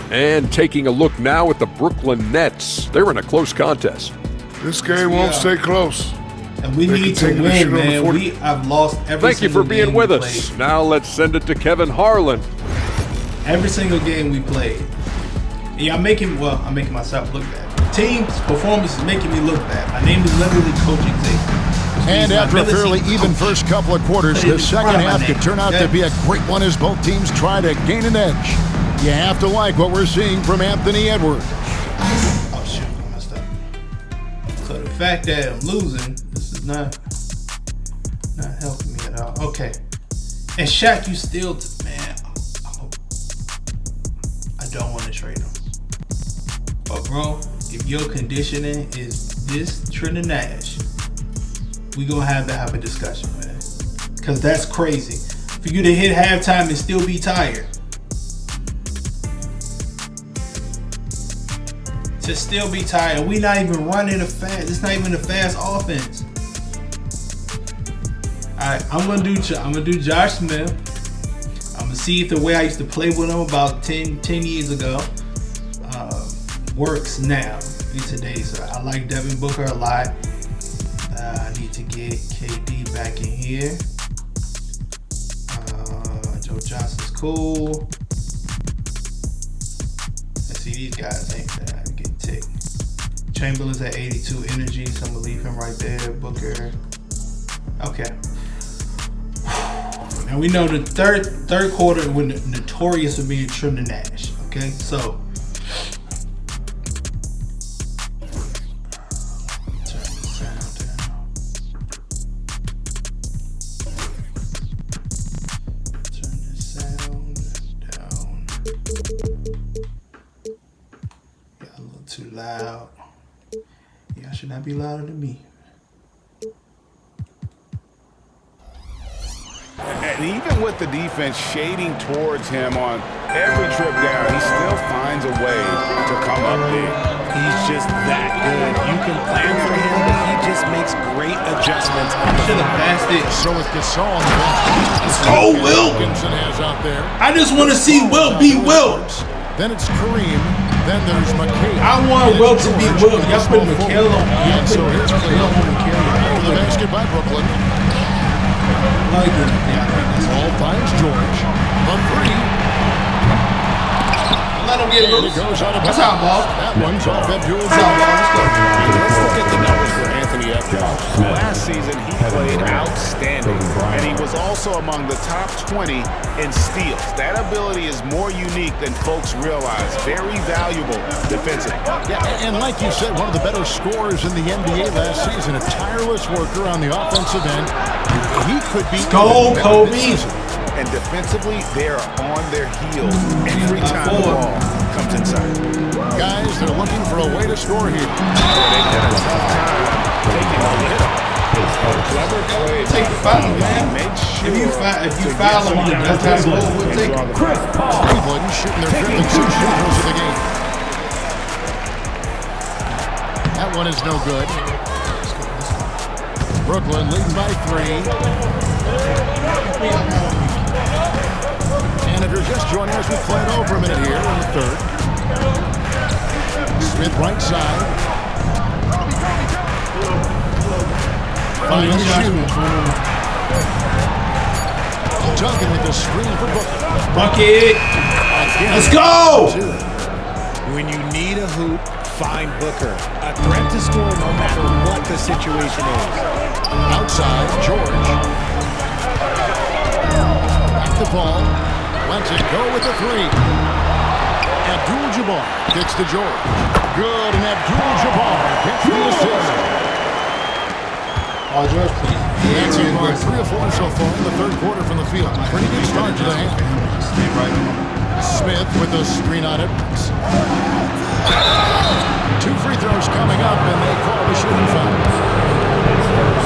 And taking a look now at the Brooklyn Nets. They're in a close contest. This game won't stay close. And we They need to continue to shoot win, on the man. 40. We have lost every Thank you single for being game with we us. played. Now let's send it to Kevin Harlan. Every single game we played. Yeah, I'm making myself look bad. Team's performance is making me look bad. My name is literally Coach Xavier. And He's my after a fairly ability even coach. first couple of quarters, Put it the in second front of my half name, could turn out to okay? be a great one as both teams try to gain an edge. You have to like what we're seeing from Anthony Edwards. Oh shit, I messed up. So the fact that I'm losing, this is not helping me at all. Okay. And Shaq, you still, man, I don't want to trade him. But bro, if your conditioning is this Trinidad Nash, we gonna have to have a discussion, man. Cause that's crazy. For you to hit halftime and still be tired. To still be tired. We not even running a fast. It's not even a fast offense. Alright, I'm gonna do Josh Smith. I'm gonna see if the way I used to play with him about 10 years ago works now in today's. I like Devin Booker a lot. I need to get KD back in here. Joe Johnson's cool. Let's see, these guys ain't that. I get ticked. Chamberlain's at 82 energy, so I'm gonna leave him right there. Booker. Okay. Now we know the third quarter we're notorious for being trim to Nash. Okay, so turn the sound down. Turn the sound down. Got a little too loud. Y'all should not be louder than me. And even with the defense shading towards him on every trip down, he still finds a way to come up big. He's just that good. You can plan for him, but he just makes great adjustments. Should have passed it. So with Gasol on the bench. Let's go, Will. Wilkinson has out there. I just want to see Will be Will. Then it's Kareem. Then there's McKay. I want Will to be Will. Y'all put McHale on. And so here's McHale for the basket by Brooklyn. Like it. Yeah, Ball finds George. On three. let him get loose. That's how ball. That one's off Abdul. That's how ball. Let's go. Let's look at the numbers for Anthony Edwards. Last season, he played outstanding, and he was also among the top 20 in steals. That ability is more unique than folks realize. Very valuable defensively. Yeah, and like you said, one of the better scorers in the NBA last season, a tireless worker on the offensive end. He could be go, Kobe. And defensively, they're on their heels every time the ball comes inside. Guys, they're looking for a way to score here. They've done a tough time taking on the hit. Clever play. Take the foul, man. If you foul him, that's how the ball would take. Cleveland shooting their fifth and sixth free throws of the game. That one is no good. Brooklyn leading by 3. And if you're just joining us, we've played over a minute here in the third. Smith right side. Finds shoot. Duncan with the screen for Booker. Bucket. Let's go. When you need a hoop, find Booker. A threat to score no matter what the situation is. Outside, George. Back the ball. Lets it go with the three. Abdul-Jabbar gets to George. Good, and Abdul-Jabbar gets the assist. Oh, George, please. That's it, 3 of 4 so far in the third quarter from the field. Pretty good start to the half. Stay right on. Smith with a screen on it. 2 free throws coming up, and they call the shooting foul.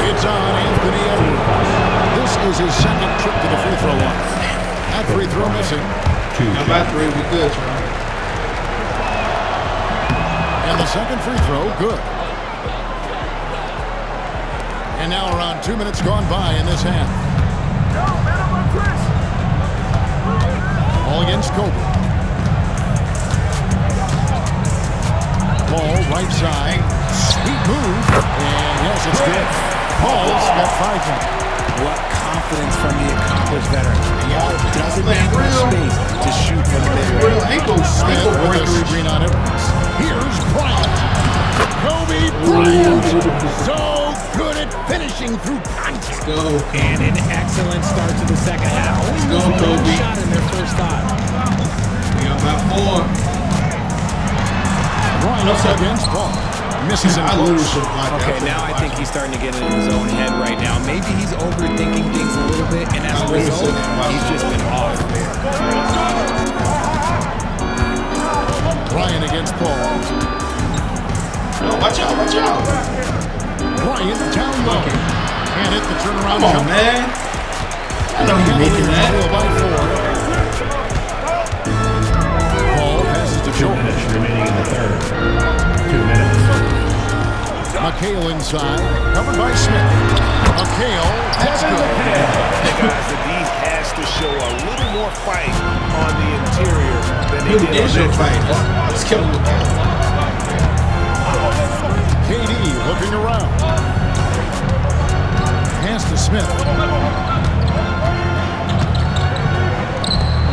It's on Anthony Edwards. This is his second trip to the free throw line. That free throw missing. About 3, we good, right? And the second free throw, good. And now around 2 minutes gone by in this half. Ball against Kobe. Ball right side. Sweet move. And yes, it's good. Paul's got 5 points. What confidence from the accomplished veteran. Doesn't make much space to shoot from the mid-range. Real ankle Smith with a screen on it. Here's Bryant. Kobe Bryant. So good at finishing through contact. Go. And an excellent start to the second half. Only Go, one Kobe. shot in their first time. We got about 4. Bryant against Paul. Misses him I close. lose it like Okay, now I think he's starting to get in his own head right now. Maybe he's overthinking things a little bit, and as a result, he's just been off. Bryant against Paul. No, watch out, watch out. Bryant down low. Can't hit the turnaround. Come on, man. I know you're making that. By 4. Paul passes to George. Remaining in the third. 2 minutes. McHale inside, covered by Smith. McHale, that's good. Hey guys, the D has to show a little more fight on the interior than they did on Show the fight. Let's kill him. KD looking around. Pass to Smith.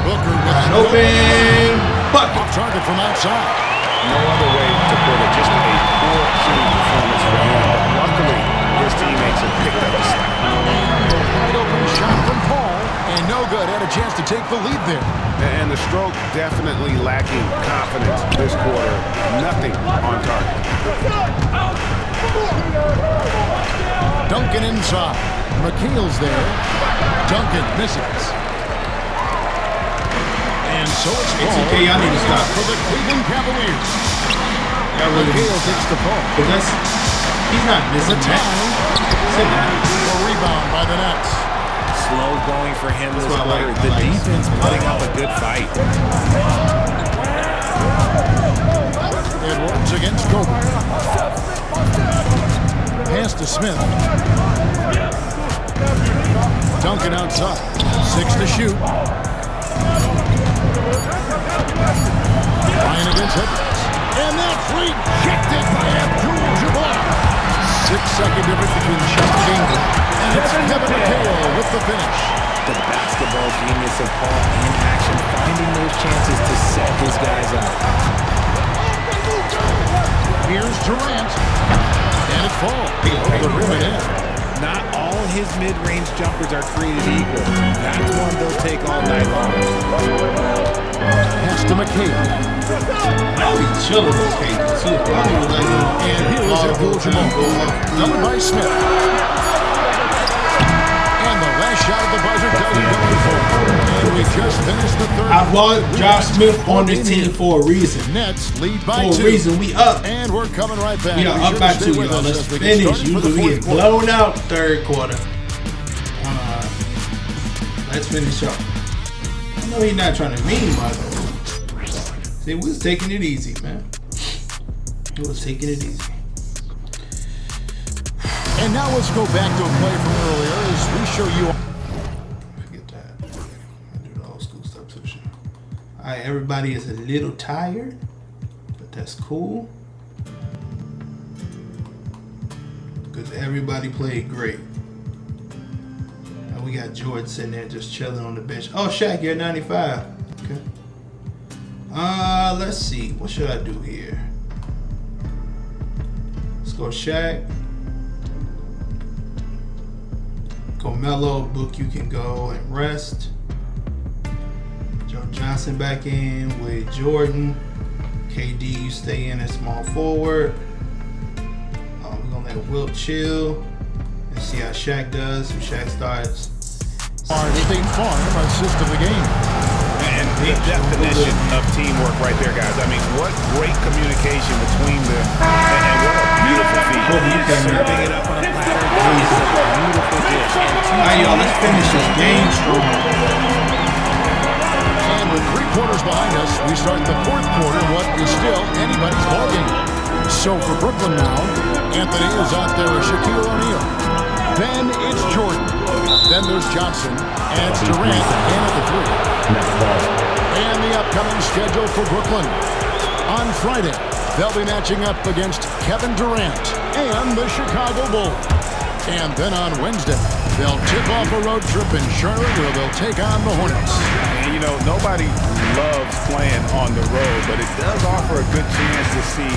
Booker with Open. Bucket. target from outside. No other way to put it, just a poor And no good. Had a chance to take the lead there. And the stroke definitely lacking confidence this quarter. Nothing on target. Duncan inside. McHale's there. Duncan misses. And so it's ball okay, y'all need to stop for the Cleveland Cavaliers. McHale takes the ball. He's not missing time. A rebound by the Nets. Slow going for him this quarter. The defense putting up a good fight. Edwards against Gobert. Pass to Smith. Duncan outside. 6 to shoot. Ryan against Edwards. And that's rejected by Abdul-Jabbar. 6-second difference between the shot and game. And it's Kevin McHale with the finish. The basketball genius of Paul in action, finding those chances to set his guys up. Here's Durant. And it falls. The rim and in. Not all his mid-range jumpers are created equal. That's one they'll take all night long. Pass to McHale. I'll be chilling with Kate too. And here is Abdul-Jabbar. Numbered by Smith. And the last shot of the buzzer doesn't go in for. And we just finished the third. I brought Josh Smith on this team for a reason. Nets lead by 2. For a reason. We up. And we're coming right back. We are up by 2, y'all. Let's finish. Usually we get blown out third quarter. Let's finish up. I know he's not trying to mean much. See, we was taking it easy, man. We was taking it easy. And now let's go back to a play from earlier as we show you. Forget that. I do the old school stuff too. All right, everybody is a little tired, but that's cool. Because everybody played great. And we got George sitting there just chilling on the bench. Oh, Shaq, you're 95. Okay. Let's see. What should I do here? Let's go Shaq. Carmelo, Book, you can go and rest. Joe Johnson back in with Jordan. KD, you stay in at small forward. We're going to let Wilt chill and see how Shaq does. If Shaq starts. State Farm assist of the game. And the definition of teamwork right there, guys. I mean, what great communication between them. And what a beautiful feat. Serving it up on a platter. Beautiful dish. All right, y'all, let's finish this game strong. And with 3 quarters behind us, we start the 4th quarter, what is still anybody's ballgame. So for Brooklyn now, Anthony is out there with Shaquille O'Neal. Then it's Jordan. Then there's Johnson. And it's Durant in at the 3. And the upcoming schedule for Brooklyn. On Friday, they'll be matching up against Kevin Durant and the Chicago Bulls. And then on Wednesday, they'll tip off a road trip in Charlotte where they'll take on the Hornets. And, you know, nobody loves playing on the road, but it does offer a good chance to see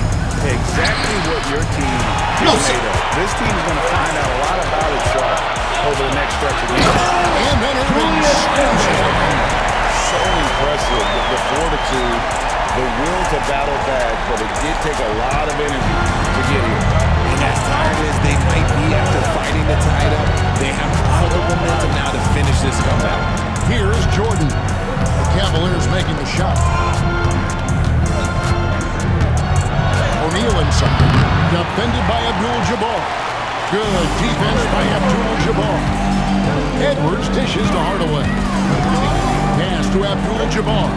exactly what your team is made of. This team is going to find out a lot about itself over the next stretch of games. And then so impressive, the fortitude, the will to battle back, but it did take a lot of energy to get here. And as tired as they might be after fighting to tie it up, they have all the momentum now to finish this comeback. Here's Jordan. The Cavaliers making the shot. O'Neal inside. Defended by Abdul-Jabbar. Good defense by Abdul-Jabbar. Edwards dishes to Hardaway. Pass to Abdul-Jabbar.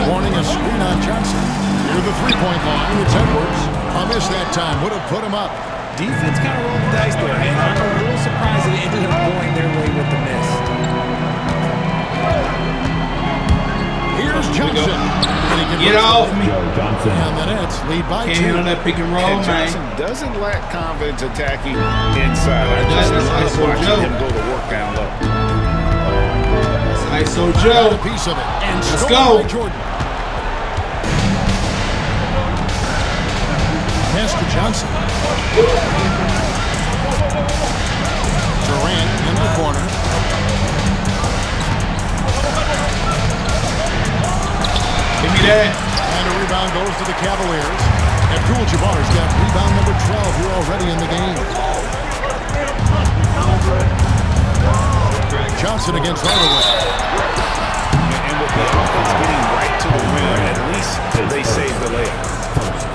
Warning a screen on Johnson. Near the 3-point line, it's Edwards. A miss that time would have put him up. Defense kind of rolled the dice there, and I'm a little surprised that it ended up going their way with the miss. Here's Johnson. Get off me. And the Nets lead by 2. Can't handle that pick and roll, And man. Johnson doesn't lack confidence attacking inside. I just That's love watching Joe. him go to work down low. ISO Got Joe. a piece of it. And Let's stolen go. by Jordan. Pass to Johnson. Durant in the corner. Yeah. And a rebound goes to the Cavaliers. Abdul-Jabbar's got rebound number 12 here already in the game. Johnson against Hardaway. And with the offense getting right to the rim, at least they saved the layup.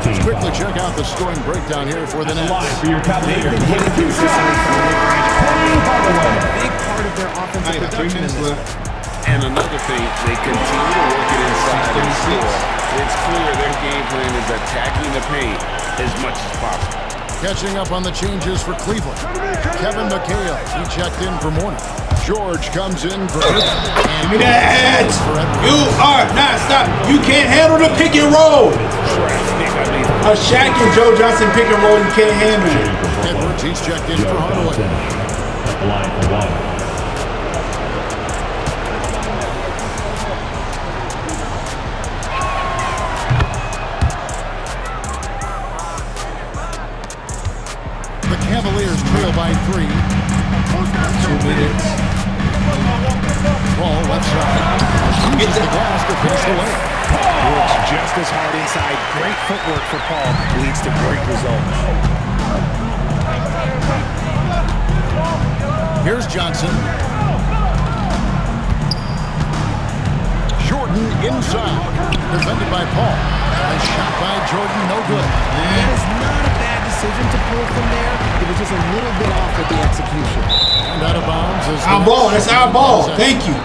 Let's quickly check out the scoring breakdown here for the Nets. For your Cavaliers, hitting consistently from mid-range. Big part of their offensive production in this. And another thing, they continue to work it inside and score. It's clear their game plan is attacking the paint as much as possible. Catching up on the changes for Cleveland. Kevin McHale, he checked in for Mourning. George comes in for Irving. Give me that! You are not stop. You can't handle the pick and roll. A Shaq and Joe Johnson pick and roll, you can't handle it. Edwards, he's checked in for Hardaway. Line for one. The Cavaliers trail by 3. 2 minutes. Ball left side. Uses the glass to finish the way. Works just as hard inside. Great footwork for Paul. Leads to great results. Here's Johnson. Jordan inside. Defended by Paul. A shot by Jordan, no good. It is not a bad decision to pull from there. It was just a little bit off with the execution. And out of bounds is Our ball. That's our ball. Thank you.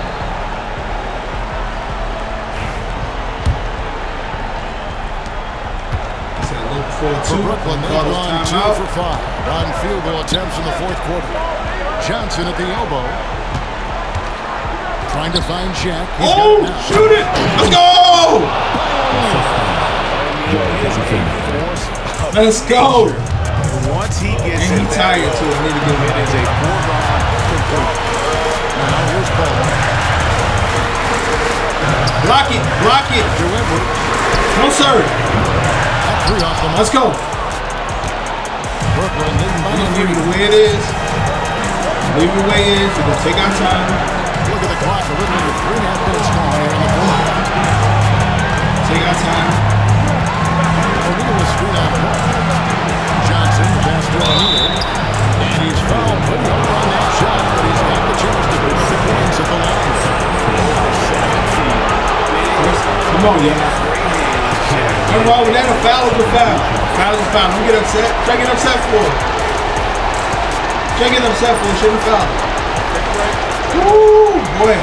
For Brooklyn, they've gone 2 for 5 on field goal attempts in the fourth quarter. Johnson at the elbow. Trying to find Shaq. Oh, shoot it! Let's go! Let's go! Once he gets and he's tired too. I need to give him it is a foregone conclusion. Now here's Paul. Block it, block it. No sir. Let's go. Brooklyn didn't We're gonna give it the way it is. Leave it the way it is. We're gonna take our time. Look at the clock. A little under 3.5 minutes gone here in the fourth. Take our time. O'Neal was screwed out of ball. Johnson, the pass to O'Neal. And he's fouled pretty hard on that shot, but he's got the chance to put the points at the line. Come on, yeah. Nothing wrong with that. A foul is a foul. Foul is a foul. Don't get upset. Try to get upset for it. Try to get upset for it. Shouldn't foul. Woo, boy.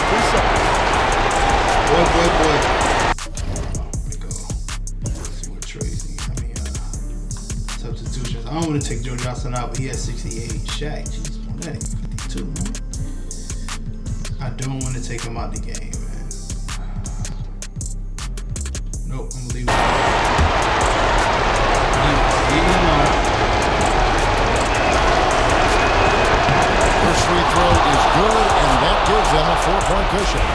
Boy. Let me go. Let's see what trades need. Substitutions. I don't want to take Joe Johnson out, but he has 68. Shaq, jeez, man, 52, man. I don't want to take him out the game, man. Nope, I'm gonna leave him. First free throw is good, and that gives them a 4-point cushion.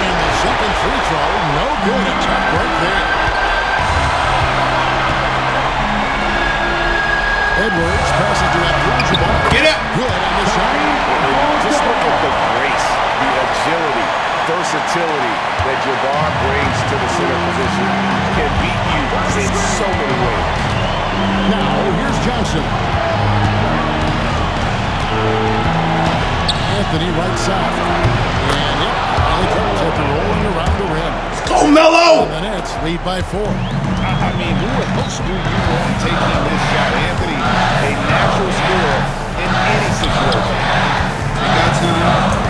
And the second free throw, no good. A tough break there. Edwards passes to Abdul-Jabbar. Get it! Good on the shot. Just look at the grace, the agility, versatility that Jabbar brings to the center position. Can beat you in so many ways. Now, here's Johnson. Anthony right side. And yep, finally comes after rolling around the rim. Let's go, Melo! And the Nets lead by 4. I mean, who else do you want taking this shot? Anthony, a natural scorer in any situation. Got time.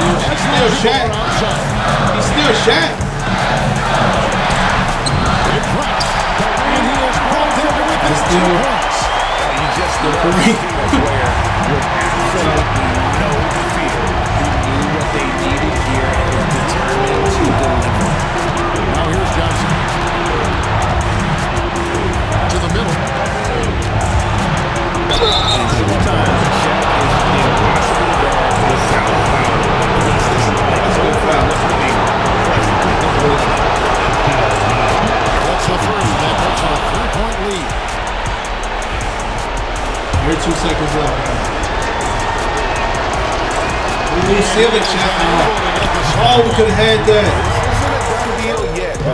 He's still Shaq. He's still Shaq. He's still points. You just look at where with absolutely no fear, he knew what they needed here and was determined to deliver. Now here's Johnson. To the middle. And sometimes Shaq is impossible to guard without foul. Against this level foul, That's the first. That puts a 3-point lead. We're 2 seconds left. Seal it, Chad. Oh, we could have had that.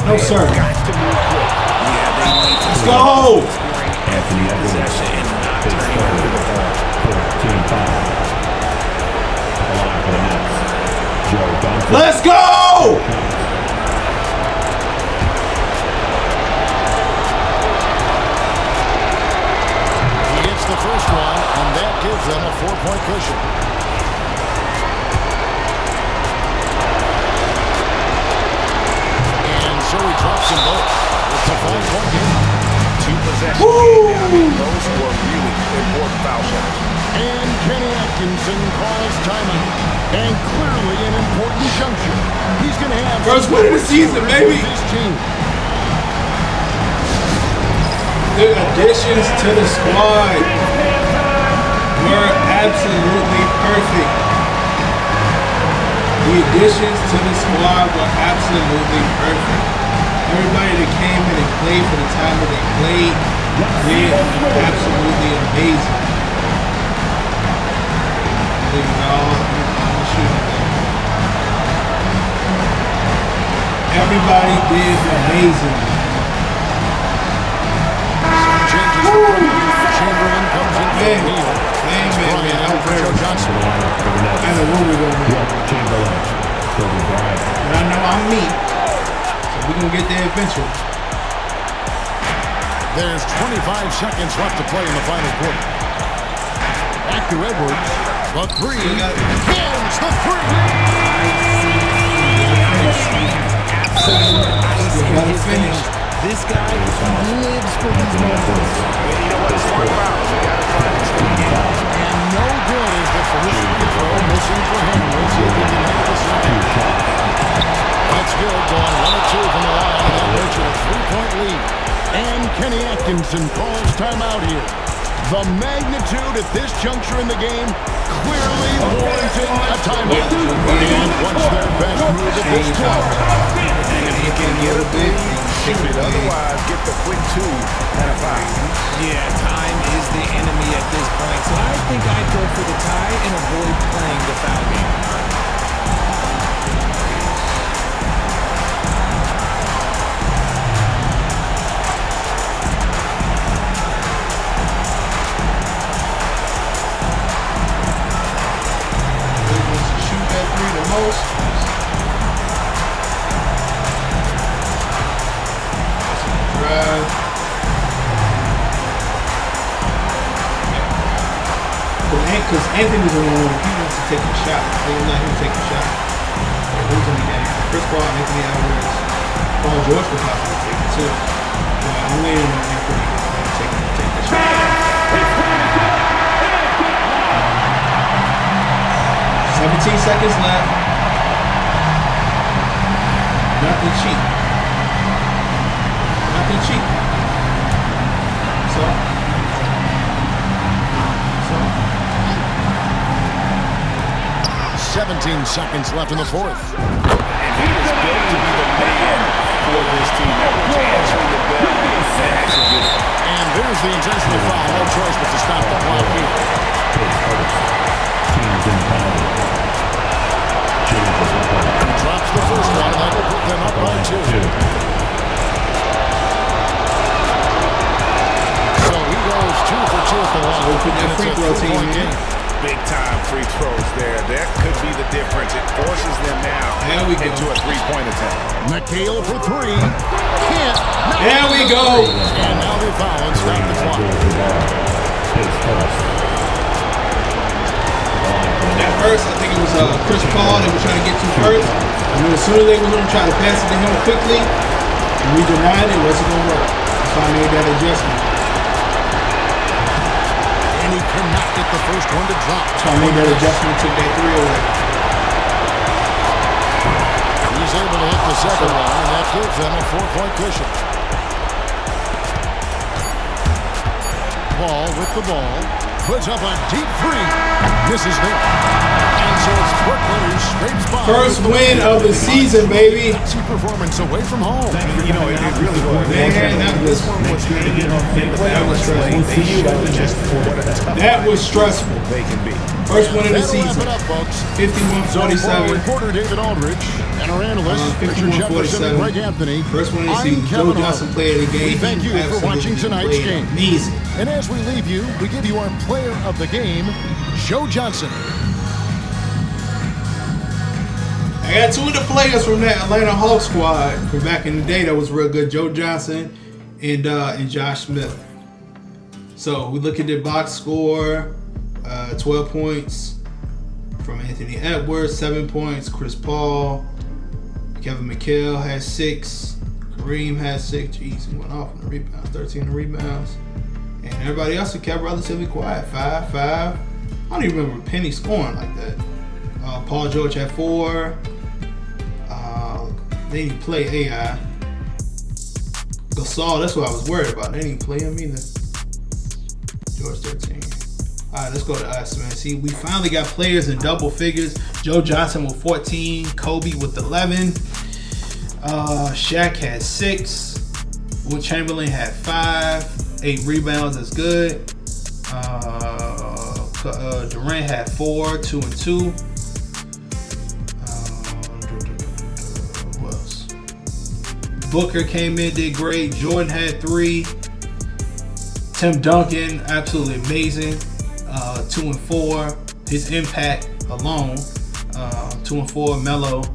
No, sir. Let's go. Anthony Edwards. Team foul. For the Nets. Joe Duncan. Let's go. He hits the first one, and that gives them a 4-point cushion. And so he drops them both. It's a 5-point game. 2 possessions. Those were really important foul shots. And Kenny Atkinson calls timeout. And clearly an important juncture. He's going to have first win of the season, baby. His team. The additions to the squad were absolutely perfect. The additions to the squad were absolutely perfect. Everybody that came in and played for the time that they played did absolutely amazing. Everybody did amazing. Chamberlain comes in for Neal. Man. Alfredo Johnson. I know what we're going to do. But I know I'm me. So we're going to get there eventually. There's 25 seconds left to play in the final quarter. Back to Edwards. The three. Hits the three. This guy lives for these moments. You know what? It's 4 fouls. You got to find this game. And no good is the first free throw missing for him. We'll see if he can hit the second. That's good. Going 1 or 2 from the line. That makes it a 3-point lead. And Kenny Atkinson calls timeout here. The magnitude at this juncture in the game clearly warranting a timeout. And what's their best move at this time? And he can get a big Otherwise, get the quick 2 and a foul. Yeah, time is the enemy at this point. So I think I'd go for the tie and avoid playing the foul game. Because Anthony's the one he wants to take a shot. They will let him take a shot. Who's in the game? Chris Paul, Anthony Edwards, Paul George could possibly take it too. But I'm waiting on Anthony to take the shot. 17 seconds left. Nothing cheap. Nothing cheap. So 17 seconds left in the fourth. And he is built to be the man for this team. Answering the bell and executing. And there's the intentional foul. No choice but to stop the clock here. Drops the first one, and that will put them up by 2. So he goes 2 for 2 at the line. So put that free throw team in. Big time free throws there. That could be the difference. It forces them now into a 3-point attempt. Michaela for 3. Can't. There we go. And now they foul and stop the clock. At first, I think it was Chris Paul they were trying to get to first. And then as soon as they were going to try to pass it to him quickly, and we denied it, it wasn't going to work. So I made that adjustment. And he cannot get the first one to drop. So I made that adjustment, took that 3 away. He's able to hit the second one, and that gives them a 4-point cushion. Paul with the ball. puts up a deep three. Misses there. And so it's Brooklyn who scrapes by. First win of the season, baby. Excellent performance away from home. You know, it really was. Man, This one was going to get that was stressful. They showed just what a tough that was stressful. they can be. First win of the That'll wrap season. it up, folks. 51-47. Reporter David Aldrich and our analyst, Richard Jefferson and 51-47. Greg Anthony. First win of the I'm season. Kevin Joe Johnson, Hart. player of the game. We thank you for watching tonight's game. Amazing. And as we leave you, we give you our player of the game, Joe Johnson. I got two of the players from that Atlanta Hawks squad from back in the day that was real good. Joe Johnson and Josh Smith. So we look at the box score. 12 points from Anthony Edwards, 7 points. Chris Paul, Kevin McHale has 6. Kareem has 6. Jeez, he went off on the rebounds. 13 rebounds. And everybody else who kept relatively quiet. 5. I don't even remember Penny scoring like that. Paul George had 4. They didn't play AI. Gasol, that's what I was worried about. They didn't play him either. George 13. All right, let's go to us, man. See, we finally got players in double figures. Joe Johnson with 14. Kobe with 11. Shaq had 6. Will Chamberlain had 5. 8 rebounds, that's good. Durant had 4, 2 and 2. Who else? Booker came in, did great. Jordan had 3. Tim Duncan, absolutely amazing. 2 and 4. His impact alone. 2 and 4. Melo, 2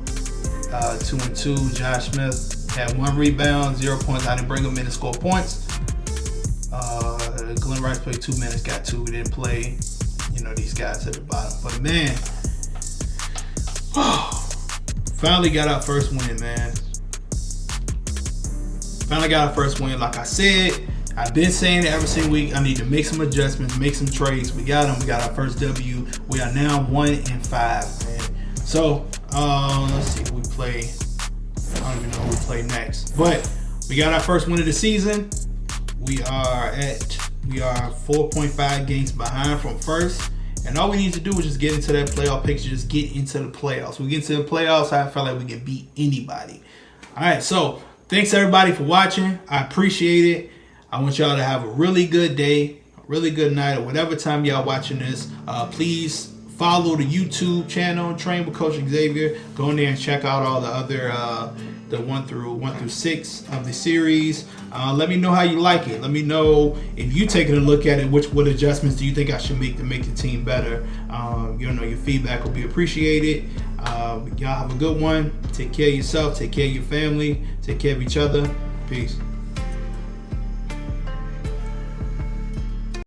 and 2. Josh Smith had 1 rebound, 0 points. I didn't bring him in to score points. Glenn Rice played 2 minutes, got 2. We didn't play, these guys at the bottom. But man, finally got our first win, man. Finally got our first win. Like I said, I've been saying it every single week. I need to make some adjustments, make some trades. We got them. We got our first W. We are now 1-5, man. So, let's see who we play. I don't even know who we play next. But we got our first win of the season. We are 4.5 games behind from first. And all we need to do is just get into that playoff picture. Just get into the playoffs. We get into the playoffs, I feel like we can beat anybody. All right, so thanks everybody for watching. I appreciate it. I want y'all to have a really good day, a really good night, or whatever time y'all watching this. Please follow the YouTube channel, Train with Coach Xavier. Go in there and check out all the other the 1 through 6 of the series. Let me know how you like it. Let me know if you taking a look at it. What adjustments do you think I should make to make the team better? Your feedback will be appreciated. Y'all have a good one. Take care of yourself. Take care of your family. Take care of each other. Peace.